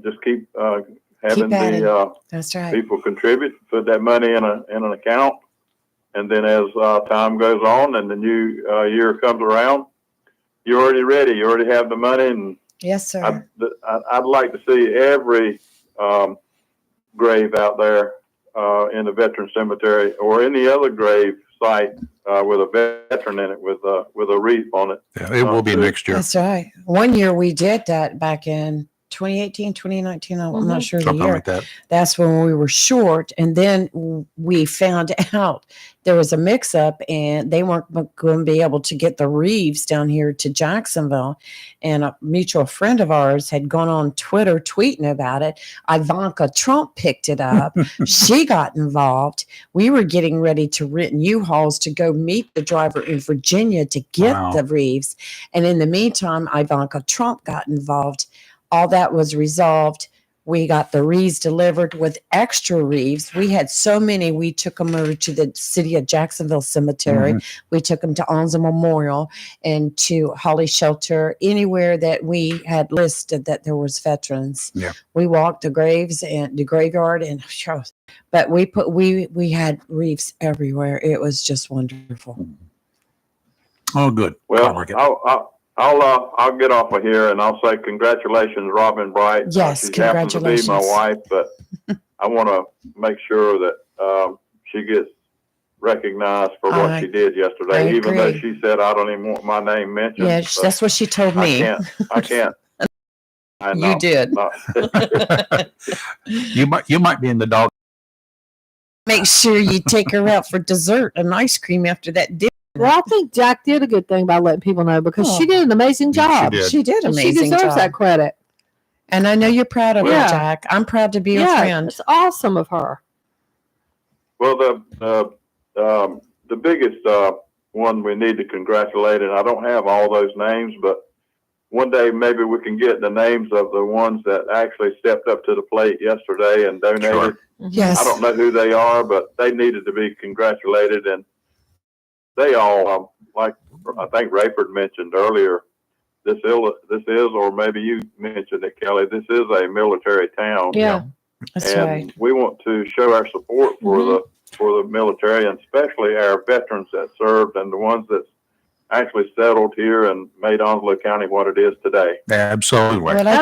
just keep having adding. the That's right. people contribute, put that money in an account, and then as time goes on and the new year comes around, you're already ready. You already have the money. And Yes, sir. I'd like to see every grave out there in the Veteran Cemetery or any other grave site with a veteran in it with a wreath on it. Yeah, it will be next year. That's right. One year we did that back in 2018, 2019. I'm not sure the Something year. like that. That's when we were short. And then we found out there was a mix up and they weren't going to be able to get the Reeves down here to Jacksonville. And a mutual friend of ours had gone on Twitter tweeting about it. Ivanka Trump picked it up. She got involved. We were getting ready to rent U-Hauls to go meet the driver in Virginia to get the Reeves. And in the meantime, Ivanka Trump got involved. All that was resolved. We got the wreaths delivered with extra wreaths. We had so many, we took them over to the city of Jacksonville Cemetery. We took them to Onza Memorial and to Holly Shelter, anywhere that we had listed that there was veterans. Yeah. We walked the graves and the graveyard, and but we had wreaths everywhere. It was just wonderful. Oh, good. Well, I'll get off of here and I'll say congratulations, Robin Bright. Yes, she happens to be my congratulations. wife, but I want to make sure that she gets recognized for what she did yesterday, I even though agree. she said I don't even want my name mentioned. Yeah, but that's what she told me. I can't. I know. You did. You might be in the dog. Make sure you take her out for dessert and ice cream after that dinner. Well, I think Jack did a good thing by letting people know because she did an amazing job. She did And amazing She deserves job. that credit. And I know you're proud of Yeah. her, Jack. I'm proud to be your friend. It's awesome of her. Well, the biggest one we need to congratulate, and I don't have all those names, but one day maybe we can get the names of the ones that actually stepped up to the plate yesterday and donated. Sure. Yes. I don't know who they are, but they needed to be congratulated, and they all, like I think Rayford mentioned earlier, this is, or maybe you mentioned it, Kelly. This is a military town. Yeah. That's and right. we want to show our support for the military, and especially our veterans that served and the ones that actually settled here and made Onslow County what it is today. Absolutely. Well, I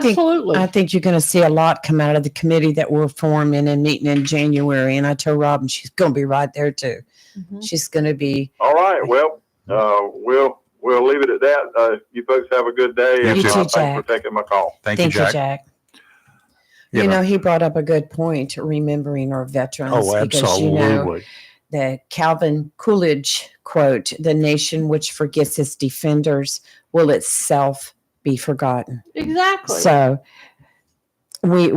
think you're going to see a lot come out of the committee that we're forming and meeting in January. And I told Robin she's going to be right there too. She's going to be. All right. Well, we'll leave it at that. You folks have a good day, and You too, thanks Jack. for taking my call. Thank you, Jack. You You know. know, he brought up a good point, remembering our veterans. Oh, Because, you know, absolutely. the Calvin Coolidge quote, "The nation which forgets its defenders will itself be forgotten." Exactly. So we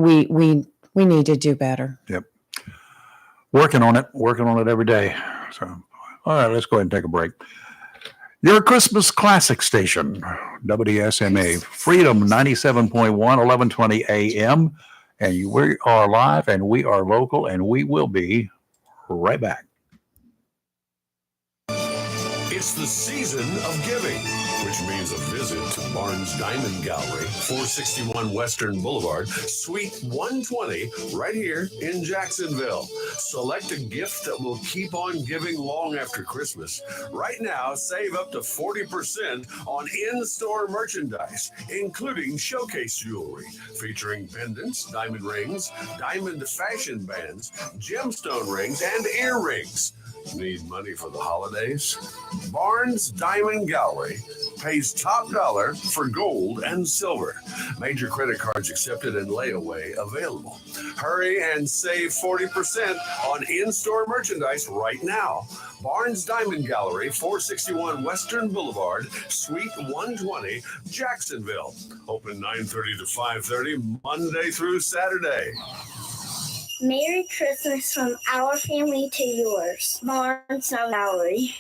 need to do better. Yep. Working on it every day. So, all right, let's go ahead and take a break. Your Christmas classic station, WSMA, Freedom 97.1, 1120 AM. And we are live and we are local and we will be right back. It's the season of giving, which means a visit to Barnes Diamond Gallery, 461 Western Boulevard, Suite 120, right here in Jacksonville. Select a gift that will keep on giving long after Christmas. Right now, save up to 40% on in-store merchandise, including showcase jewelry, featuring pendants, diamond rings, diamond fashion bands, gemstone rings, and earrings. Need money for the holidays? Barnes Diamond Gallery pays top dollar for gold and silver. Major credit cards accepted and layaway available. Hurry and save 40% on in-store merchandise right now. Barnes Diamond Gallery, 461 Western Boulevard, Suite 120, Jacksonville. Open 9:30 to 5:30, Monday through Saturday. Merry Christmas from our family to yours. Barnes Gallery.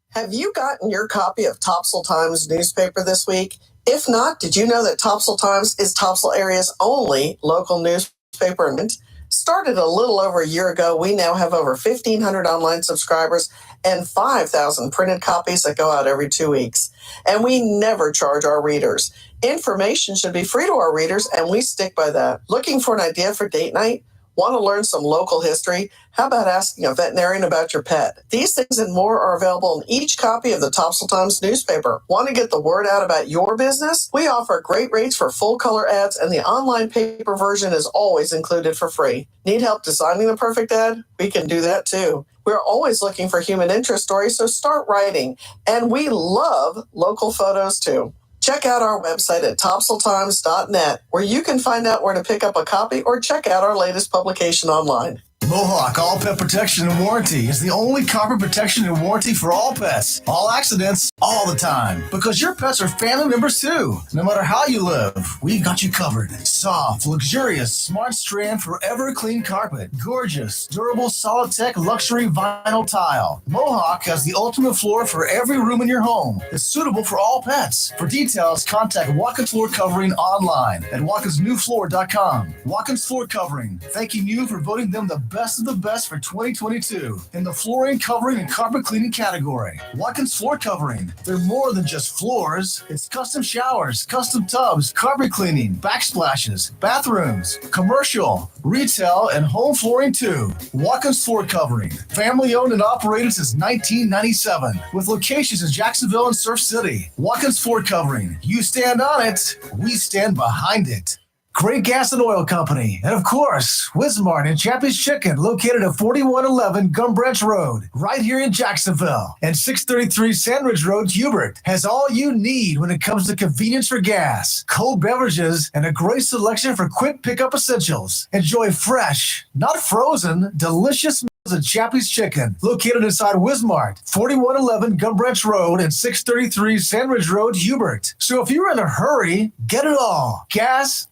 Have you gotten your copy of Topsail Times newspaper this week? If not, did you know that Topsail Times is Topsail area's only local newspaper? And started a little over a year ago, we now have over 1,500 online subscribers and 5,000 printed copies that go out every 2 weeks. And we never charge our readers. Information should be free to our readers, and we stick by that. Looking for an idea for date night? Want to learn some local history? How about asking a veterinarian about your pet? These things and more are available in each copy of the Topsail Times newspaper. Want to get the word out about your business? We offer great rates for full color ads, and the online paper version is always included for free. Need help designing the perfect ad? We can do that too. We're always looking for human interest stories, so start writing. And we love local photos too. Check out our website at topsailtimes.net, where you can find out where to pick up a copy or check out our latest publication online. Mohawk All Pet Protection and Warranty is the only copper protection and warranty for all pets, all accidents, all the time. Because your pets are family members too. No matter how you live, we've got you covered. Soft, luxurious, smart strand, forever clean carpet. Gorgeous, durable, solid tech, luxury vinyl tile. Mohawk has the ultimate floor for every room in your home. It's suitable for all pets. For details, contact Watkins Floor Covering online at watkinsnewfloor.com. Watkins Floor Covering, thanking you for voting them the best of the best for 2022 in the flooring, covering, and carpet cleaning category. Watkins Floor Covering. They're more than just floors. It's custom showers, custom tubs, carpet cleaning, backsplashes, bathrooms, commercial, retail, and home flooring too. Watkins Floor Covering. Family owned and operated since 1997 with locations in Jacksonville and Surf City. Watkins Floor Covering. You stand on it, we stand behind it. Great Gas and Oil Company. And of course, Wismart and Chappie's Chicken, located at 4111 Gum Branch Road, right here in Jacksonville. And 633 Sandridge Road, Hubert, has all you need when it comes to convenience for gas, cold beverages, and a great selection for quick pickup essentials. Enjoy fresh, not frozen, delicious meals at Chappie's Chicken, located inside Wismart, 4111 Gum Branch Road and 633 Sandridge Road, Hubert. So if you're in a hurry, get it all. Gas,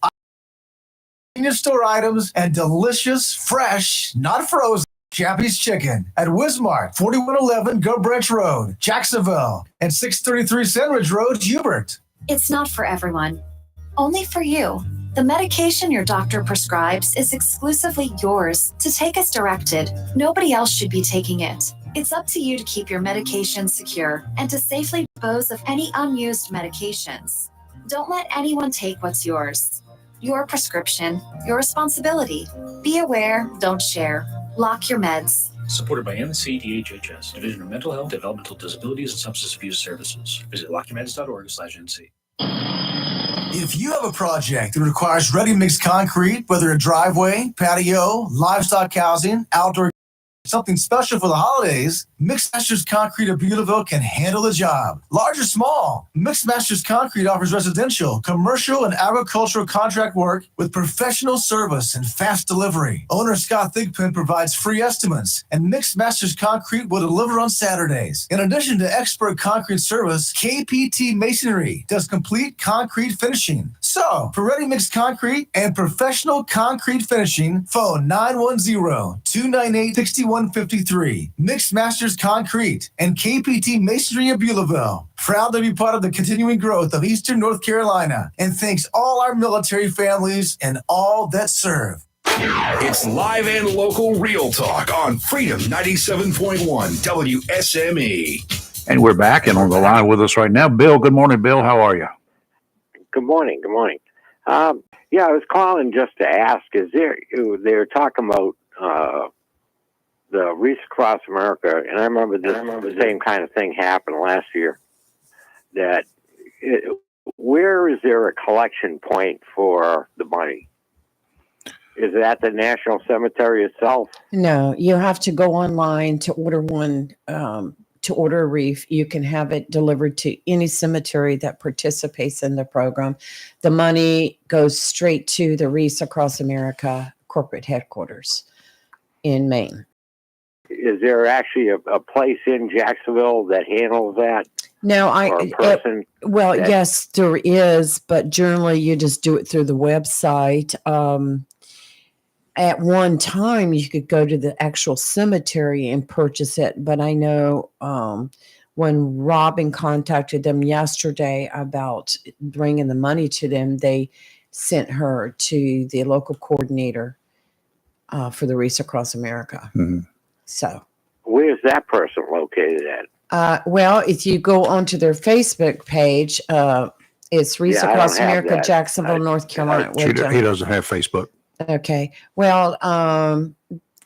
convenience store items, and delicious, fresh, not frozen Chappie's Chicken at Wismart, 4111 Gum Branch Road, Jacksonville, and 633 Sandridge Road, Hubert. It's not for everyone, only for you. The medication your doctor prescribes is exclusively yours to take as directed. Nobody else should be taking it. It's up to you to keep your medication secure and to safely dispose of any unused medications. Don't let anyone take what's yours. Your prescription, your responsibility. Be aware, don't share. Lock your meds. Supported by NCDHHS, Division of Mental Health, Developmental Disabilities, and Substance Abuse Services. Visit lockyourmeds.org/NC. If you have a project that requires ready-mix concrete, whether a driveway, patio, livestock housing, outdoor, something special for the holidays, Mixed Masters Concrete of Beulaville can handle the job. Large or small, Mixed Masters Concrete offers residential, commercial, and agricultural contract work with professional service and fast delivery. Owner Scott Thigpen provides free estimates, and Mixed Masters Concrete will deliver on Saturdays. In addition to expert concrete service, KPT Masonry does complete concrete finishing. So, for ready-mix concrete and professional concrete finishing, phone 910-298-6153. Mixed Masters Concrete and KPT Masonry of Beulaville. Proud to be part of the continuing growth of Eastern North Carolina, and thanks all our military families and all that serve. It's live and local real talk on Freedom 97.1 WSME. And we're back, and on the line with us right now, Bill. Good morning, Bill. How are you? Good morning. Good morning. I was calling just to ask, they're talking about the Wreaths Across America, and I remember the same kind of thing happened last year. Where is there a collection point for the money? Is it at the National Cemetery itself? No, you have to go online to order one. To order a wreath, you can have it delivered to any cemetery that participates in the program. The money goes straight to the Wreaths Across America corporate headquarters in Maine. Is there actually a place in Jacksonville that handles that? No, Well, yes, there is, but generally you just do it through the website. At one time, you could go to the actual cemetery and purchase it, but I know when Robin contacted them yesterday about bringing the money to them, they sent her to the local coordinator for the Wreaths Across America. Mm-hmm. So, where's that person located at? Well, if you go onto their Facebook page, it's Wreaths Across America, Jacksonville, North Carolina. He doesn't have Facebook. Okay. Well,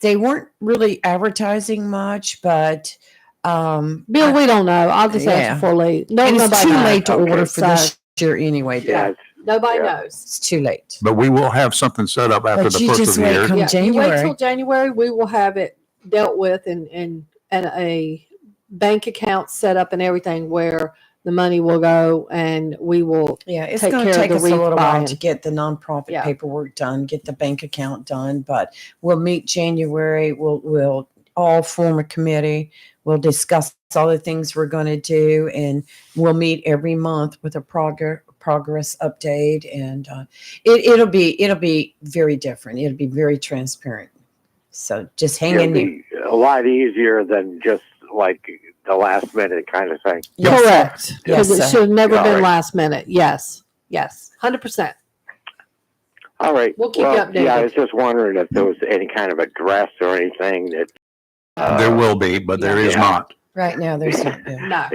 they weren't really advertising much, but Bill, we don't know. I'll just answer for late. No, and it's nobody too knows. late to order for So, this year anyway. Yeah, nobody knows. It's too late. But we will have something set up after But the you first just of the wait year. come You wait January. till January. We will have it dealt with and a bank account set up and everything where the money will go, and we will It's take going to care take of us the a little while buying. to get the nonprofit Yeah. paperwork done, get the bank account done, but we'll meet January. We'll all form a committee. We'll discuss all the things we're going to do, and we'll meet every month with a progress update, and it'll be very different. It'll be very transparent. So just hang in there. It'll be a lot easier than just like the last minute kind of thing. Correct. Yes, Because it sir. should have never All been right. last minute. Yes. 100%. All right. We'll keep you updated. Yeah, I was just wondering if there was any kind of address or anything that. There will be, but there is not. Right now, there's not. No.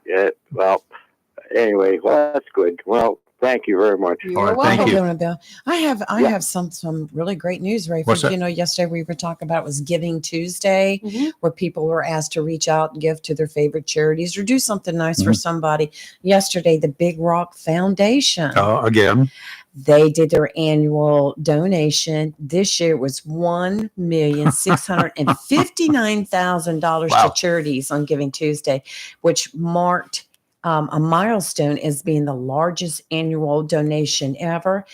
Yeah. Well, anyway, well, that's good. Well, thank you very much. You're Thank you. Doing, Bill. I have some really great news, Ray. What's that? You know, yesterday we were talking about was Giving Tuesday, where people were asked to reach out and give to their favorite charities or do something nice for somebody. Yesterday, the Big Rock Foundation. Again. They did their annual donation. This year was $1,659,000 Wow. to charities on Giving Tuesday, which marked a milestone as being the largest annual donation ever.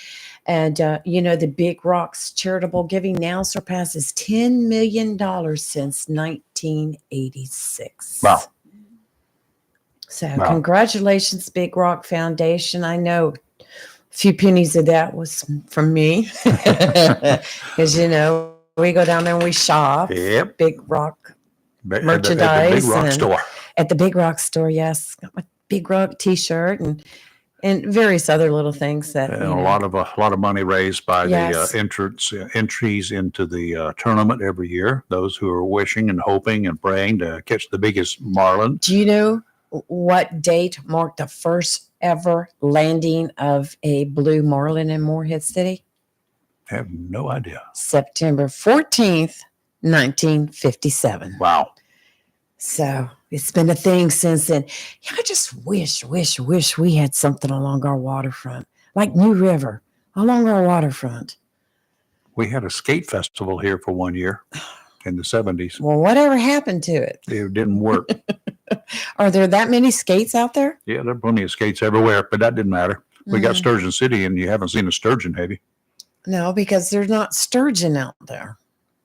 And, you know, the Big Rocks charitable giving now surpasses $10 million since 1986. Wow. So Wow. congratulations, Big Rock Foundation. I know a few pennies of that was from me because, you know, we go down there and we shop. Yep. Big Rock At merchandise. the Big Rock and- store. At the Big Rock store, yes. Got my Big Rock t-shirt and various other little things that, And you a know. lot of money raised by Yes. the entries into the tournament every year. Those who are wishing and hoping and praying to catch the biggest marlin. Do you know what date marked the first ever landing of a blue marlin in Morehead City? I have no idea. September 14th, 1957. Wow. So it's been a thing since then. Yeah, I just wish we had something along our waterfront, like New River, along our waterfront. We had a skate festival here for 1 year in the 70s. Well, whatever happened to it? It didn't work. Are there that many skates out there? Yeah, there are plenty of skates everywhere, but that didn't matter. We got Mhm. Sturgeon City, and you haven't seen a sturgeon, have you? No, because there's not sturgeon out there.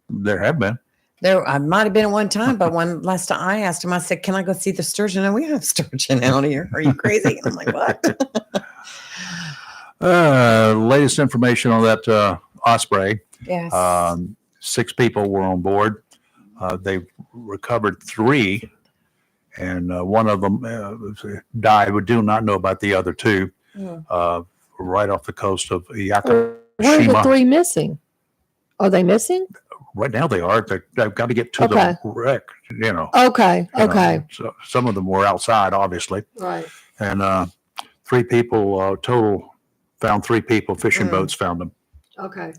There have been. There, I might have been at one time, but when last time I asked him, I said, "Can I go see the sturgeon?" And we have sturgeon out here. Are you crazy? And I'm like, "What?" Latest information on that Osprey. Yes. 6 people were on board. They recovered 3, and one of them died. We do not know about the other 2. Right off the coast of Where are the Yakushima. 3 missing? Are they missing? Right now they are. They've got to get to Okay. the wreck, you know. Okay. You know, Okay. so some of them were outside, obviously. Right. And 3 people total found 3 people. Fishing boats found them Okay.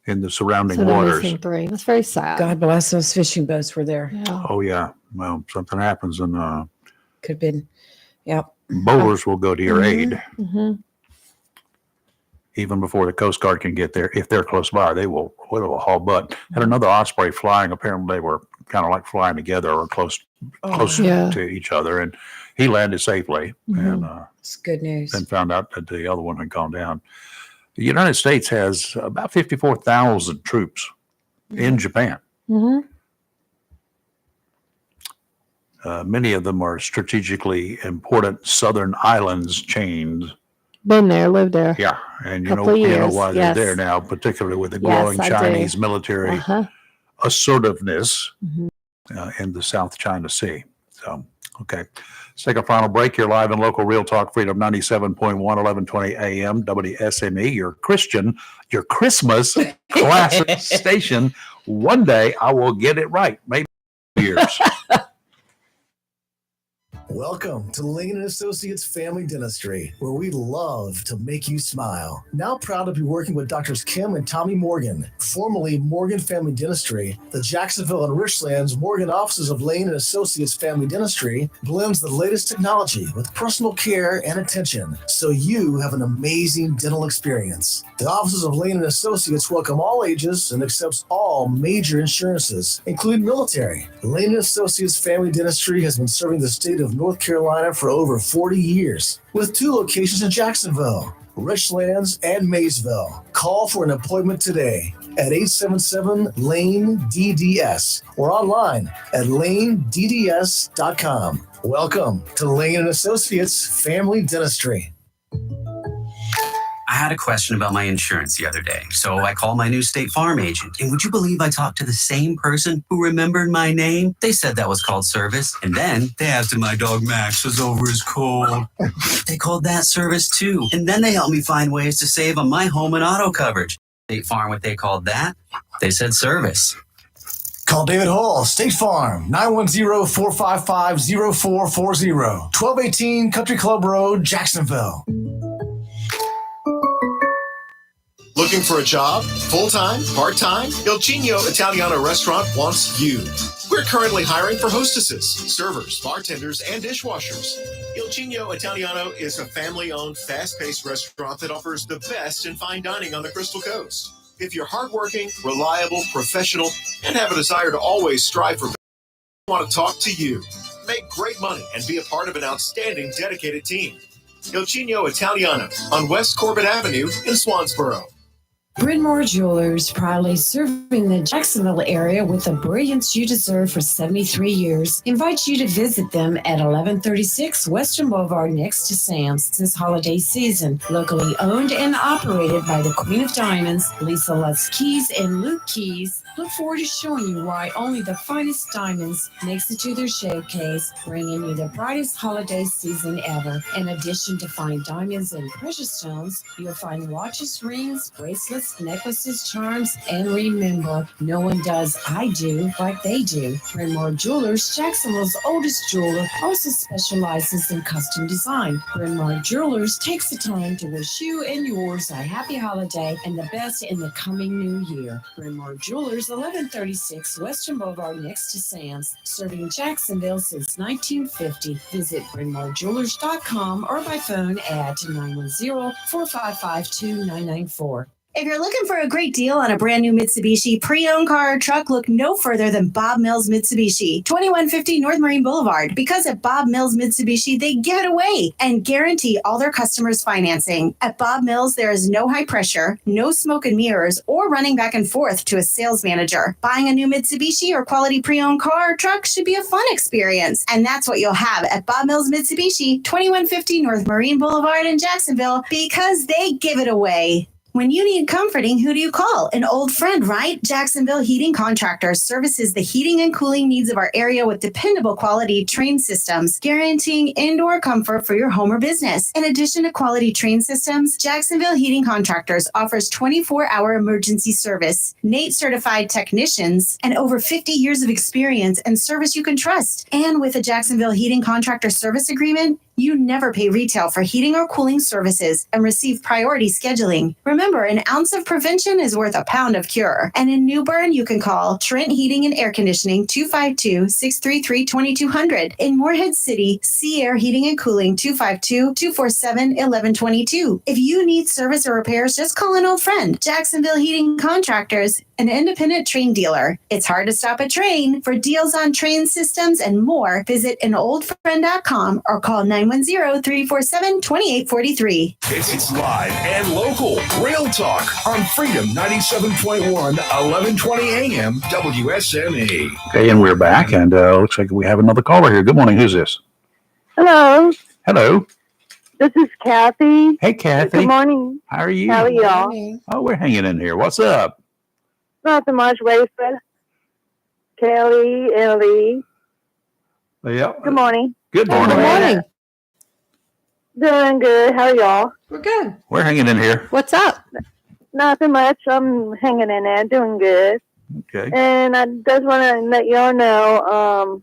in the surrounding So they're waters. missing 3. That's very sad. God bless those fishing boats were there. Yeah. Oh yeah. Well, something happens, and Could have been. Yep. boaters will go to your aid Mm-hmm. even before the Coast Guard can get there. If they're close by, they will haul butt. Had another Osprey flying. Apparently, they were kind of like flying together or close Yeah. to each other, and he landed safely. And It's good news. then found out that the other one had gone down. The United States has about 54,000 troops in Japan. Mm-hmm. Many of them are strategically important southern islands chained. Been there, lived there. Yeah, and you know, Couple of you know years, why they're yes. there now, particularly with the Yes, growing I do. Chinese military Uh-huh. assertiveness Mhm. in the South China Sea. So, okay. Let's take a final break here live in local Real Talk Freedom 97.1, 1120 AM, WSME, your Christmas classic station. One day I will get it right. Maybe years. Welcome to Lane & Associates Family Dentistry, where we love to make you smile. Now proud to be working with Doctors Kim and Tommy Morgan, formerly Morgan Family Dentistry. The Jacksonville and Richlands Morgan offices of Lane & Associates Family Dentistry blends the latest technology with personal care and attention, so you have an amazing dental experience. The offices of Lane & Associates welcome all ages and accepts all major insurances, including military. Lane & Associates Family Dentistry has been serving the state of North Carolina for over 40 years, with 2 locations in Jacksonville, Richlands, and Maysville. Call for an appointment today at 877-LANE-DDS or online at lanedds.com. Welcome to Lane & Associates Family Dentistry. I had a question about my insurance the other day, so I called my new State Farm agent. And would you believe I talked to the same person who remembered my name? They said that was called service. And then they asked if my dog Max was over his cold. They called that service too. And then they helped me find ways to save on my home and auto coverage. State Farm, what they called that? They said service. Call David Hall, State Farm, 910-455-0440, 1218 Country Club Road, Jacksonville. Looking for a job? Full-time? Part-time? Il Cigno Italiano Restaurant wants you. We're currently hiring for hostesses, servers, bartenders, and dishwashers. Il Cigno Italiano is a family-owned, fast-paced restaurant that offers the best in fine dining on the Crystal Coast. If you're hardworking, reliable, professional, and have a desire to always strive for better, we want to talk to you. Make great money and be a part of an outstanding, dedicated team. Il Cigno Italiano on West Corbett Avenue in Swansboro. Bryn Mawr Jewelers, proudly serving the Jacksonville area with the brilliance you deserve for 73 years, invites you to visit them at 1136 Western Boulevard next to Sam's this holiday season. Locally owned and operated by the Queen of Diamonds, Lisa Lutz Keys and Luke Keys, look forward to showing you why only the finest diamonds makes it to their showcase, bringing you the brightest holiday season ever. In addition to fine diamonds and precious stones, you'll find watches, rings, bracelets, necklaces, charms, and remember, no one does I do like they do. Bryn Mawr Jewelers, Jacksonville's oldest jeweler, also specializes in custom design. Bryn Mawr Jewelers takes the time to wish you and yours a happy holiday and the best in the coming new year. Bryn Mawr Jewelers, 1136 Western Boulevard next to Sam's, serving Jacksonville since 1950. Visit brynmawrjewelers.com or by phone at 910-455-2994. If you're looking for a great deal on a brand new Mitsubishi pre-owned car or truck, look no further than Bob Mills Mitsubishi, 2150 North Marine Boulevard. Because at Bob Mills Mitsubishi, they give it away and guarantee all their customers financing. At Bob Mills, there is no high pressure, no smoke and mirrors, or running back and forth to a sales manager. Buying a new Mitsubishi or quality pre-owned car or truck should be a fun experience. And that's what you'll have at Bob Mills Mitsubishi, 2150 North Marine Boulevard in Jacksonville, because they give it away. When you need comforting, who do you call? An old friend, right? Jacksonville Heating Contractors services the heating and cooling needs of our area with dependable quality train systems, guaranteeing indoor comfort for your home or business. In addition to quality train systems, Jacksonville Heating Contractors offers 24-hour emergency service, NATE certified technicians, and over 50 years of experience and service you can trust. And with a Jacksonville Heating Contractor service agreement, you never pay retail for heating or cooling services and receive priority scheduling. Remember, an ounce of prevention is worth a pound of cure. And in New Bern, you can call Trent Heating and Air Conditioning 252-633-2200. In Morehead City, Sea Air Heating and Cooling 252-247-1122. If you need service or repairs, just call an old friend. Jacksonville Heating Contractors, an independent train dealer. It's hard to stop a train. For deals on train systems and more, visit anoldfriend.com or call 910-347-2843. It's live and local. Real Talk on Freedom 97.1, 1120 AM, WSME. Okay, and we're back, and looks like we have another caller here. Good morning. Who's this? Hello, Hello. this is Kathy. Hey, Kathy. Good morning. How are you? How are y'all? Oh, we're hanging in here. What's up? Nothing much, Rayford, Kelly, and Lee. Yeah. Good morning. Good morning. Good morning. Doing good. How are y'all? We're good. We're hanging in here. What's up? Nothing much. I'm hanging in there, doing good. Okay. And I just want to let y'all know,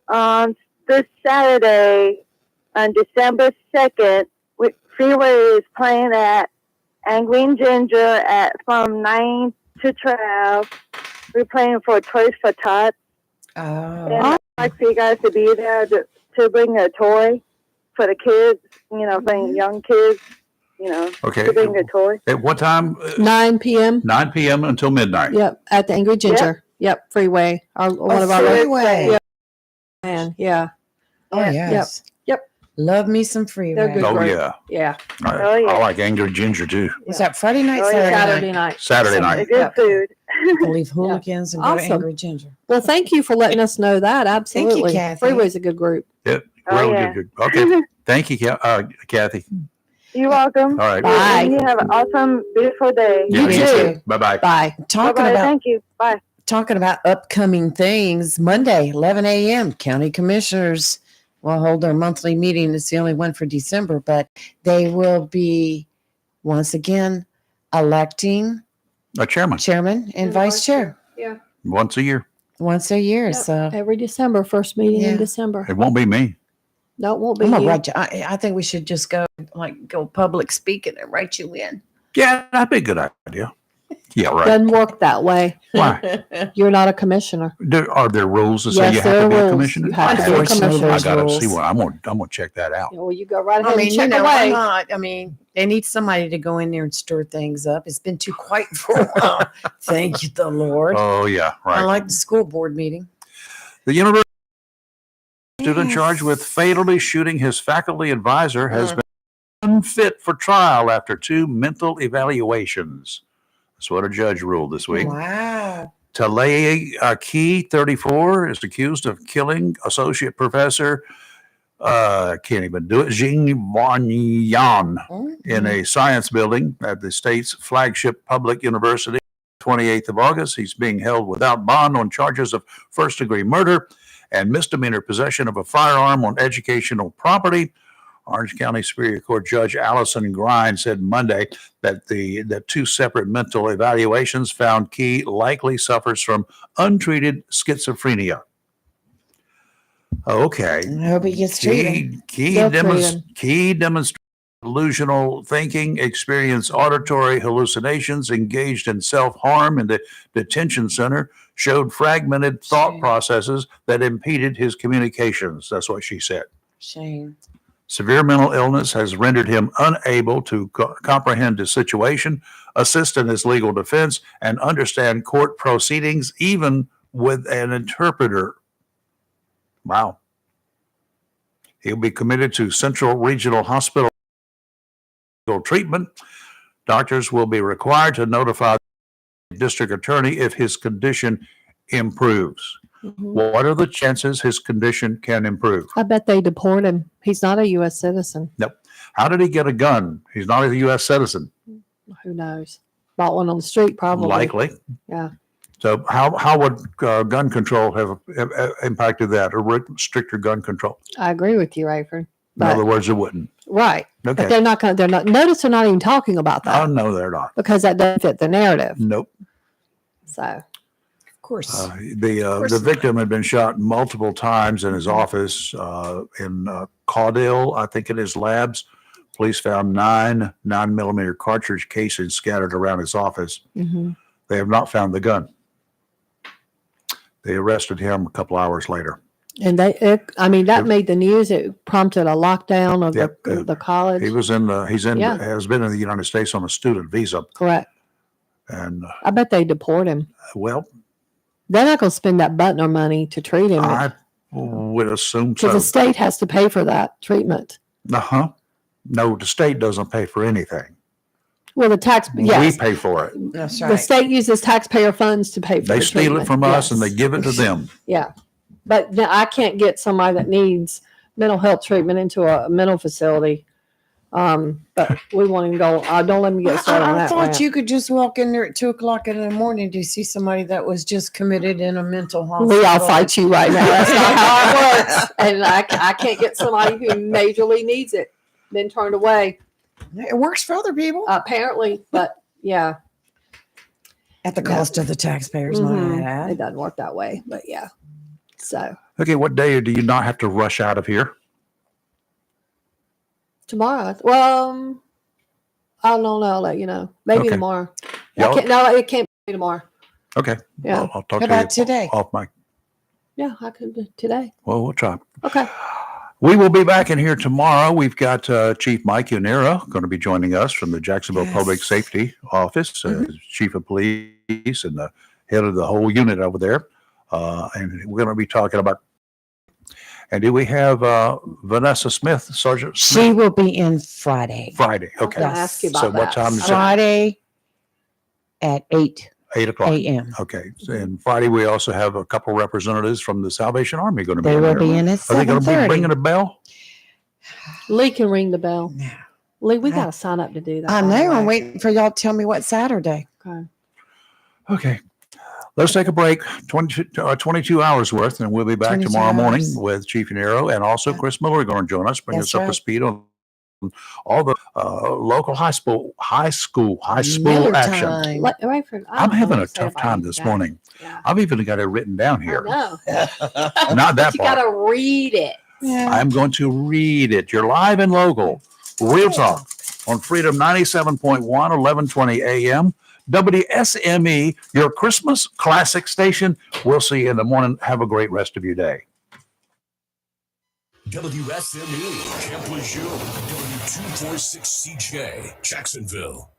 on this Saturday, on December 2nd, Freeway is playing at Angry and Ginger from 9 to 12. We're playing for Toys for Tots. And I'd like for you guys to be there to bring a toy for the kids, for the young kids, Okay. to bring a toy. At what time? 9 p.m. 9 p.m. until midnight. Yep, at the Angry Ginger. Yep, Freeway. One of our Freeway. Yep. Man, yeah. Oh, yes. Yep. Love me some Freeway. They're good. Oh, great. yeah. Yeah. I like Angry Ginger, too. Was that Friday night, Oh, yeah. Saturday night? Saturday night. Good food. Leave hooligans and go to Awesome. Angry Ginger. Well, thank you for letting us know that. Absolutely. Kathy. Freeway's a good group. Yep. Oh, Real yeah. good. Okay. Thank you, Kathy. You're welcome. All right. Bye. You have an awesome, beautiful day. Yeah, you too. Bye-bye. Bye. Talking Bye-bye. about Thank you. Bye. talking about upcoming things. Monday, 11 a.m. County Commissioners will hold their monthly meeting. It's the only one for December, but they will be once again electing A chairman and vice chair Yeah. once a year. once a year. Yep. So Every December, first meeting in Yeah. December. It won't be me. No, it won't be I'm gonna you. write you. I think we should just go public speaking and write you in. Yeah, that'd be a good idea. Yeah, right. Doesn't work that way. Why? You're not a commissioner. Are there rules that say Yes, you there have to are be a rules. commissioner? You have to be a Unfortunately, commissioner. I gotta rules. see one. I'm gonna check that out. Well, you go right ahead I mean, and check why away. not? I mean, they need somebody to go in there and stir things up. It's been too quiet for a while. Thank you, the Lord. Oh yeah, I right. like the school board meeting. The university student charged with fatally shooting his faculty advisor has been unfit for trial after 2 mental evaluations. That's what a judge ruled this week. Wow. Talay Key, 34, is accused of killing associate professor, can't even do it, Jing Wanyan, in a science building at the state's flagship public university. 28th of August, he's being held without bond on charges of first-degree murder and misdemeanor possession of a firearm on educational property. Orange County Superior Court Judge Allison Grind said Monday that the 2 separate mental evaluations found Key likely suffers from untreated schizophrenia. Okay. I hope he gets treated. Key They'll treat him. demonstrated delusional thinking, experienced auditory hallucinations, engaged in self-harm in the detention center, showed fragmented thought processes that impeded his communications. That's what she said. Shame. Severe mental illness has rendered him unable to comprehend his situation, assist in his legal defense, and understand court proceedings, even with an interpreter. Wow. He'll be committed to Central Regional Hospital treatment. Doctors will be required to notify the district attorney if his condition improves. What are the chances his condition can improve? I bet they deport him. He's not a U.S. citizen. Nope. How did he get a gun? He's not a U.S. citizen. Who knows? Bought one on the street, probably. Likely. Yeah. So how would gun control have impacted that, or stricter gun control? I agree with you, Rayford. In other words, it wouldn't. Right. Okay. But they're not going to, notice they're not even talking about that Oh, no, they're not. because that doesn't fit the narrative. Nope. So, Of course. The victim had been shot multiple times in his office in Caudale, I think, in his labs. Police found 9 9mm cartridge casings scattered around his office. mhm. They have not found the gun. They arrested him a couple hours later. And that made the news. It prompted a lockdown of Yep. the college. He was Yeah. has been in the United States on a student visa. Correct. And I bet they deport him. well, They're not going to spend that Butner money to treat him I would assume because so. the state has to pay for that treatment. Uh-huh. No, the state doesn't pay for anything. Well, the tax, yes, We pay for it. That's the state uses taxpayer funds to pay for They the steal it treatment. from us and Yes. they give it to them. Yeah, but I can't get somebody that needs mental health treatment into a mental facility. But we won't even go. Don't let me get started on I that. thought rant. you could just walk in there at 2:00 in the morning to see somebody that was just committed in a mental hospital. We all fight you right now. That's not how it works. And I can't get somebody who majorly needs it, then turned away. It works for other people. Apparently, but yeah. At the cost of the taxpayers, Mhm. might I add. It doesn't work that way, but yeah. So Okay, what day do you not have to rush out of here? tomorrow, well, I don't know. I'll let you know. Maybe Okay. tomorrow. Y'all- It can't be tomorrow. Okay. Yeah. I'll talk How to you about today? off mic. Yeah, I could do today. Well, we'll try. Okay. We will be back in here tomorrow. We've got Chief Mike Unera going to be joining us from the Jacksonville Public Safety Office, Chief of Police and the head of the whole unit over there. And we're going to be talking about. And do we have Vanessa Smith, Sergeant Smith? She will be in Friday. Friday. Okay. gonna ask you about So what that. time is it? Friday at 8 8:00 a.m. Okay. And Friday, we also have a couple representatives from the Salvation Army going to be They in will there. be in at Are they going to be 7:30. ringing a bell? Lee can ring the bell. Lee, we got to sign up to do that. I by the know. I'm way. waiting for y'all to tell me what Saturday. Okay. Okay. Let's take a break, 22 hours worth, and we'll be back 22 tomorrow morning hours. with Chief Nero and also Chris Miller going to join us, bring That's us up to right. speed on all the local high school Miller action. time. Rayford, I I'm don't know having what a to say tough about time you this today. morning. Yeah. I've even got it written down here. No. Not that You part. got to read it. I'm going to read it. You're live and local. Real Talk on Freedom 97.1, 1120 AM. WSME, your Christmas classic station. We'll see you in the morning. Have a great rest of your day. WSME, Camp Lejeune, W246CJ, Jacksonville.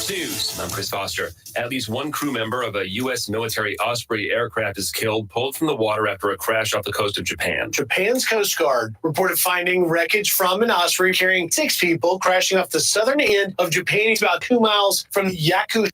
Fox News. I'm Chris Foster. At least one crew member of a U.S. military Osprey aircraft is killed, pulled from the water after a crash off the coast of Japan. Japan's Coast Guard reported finding wreckage from an Osprey carrying 6 people crashing off the southern end of Japan, about 2 miles from Yakutat.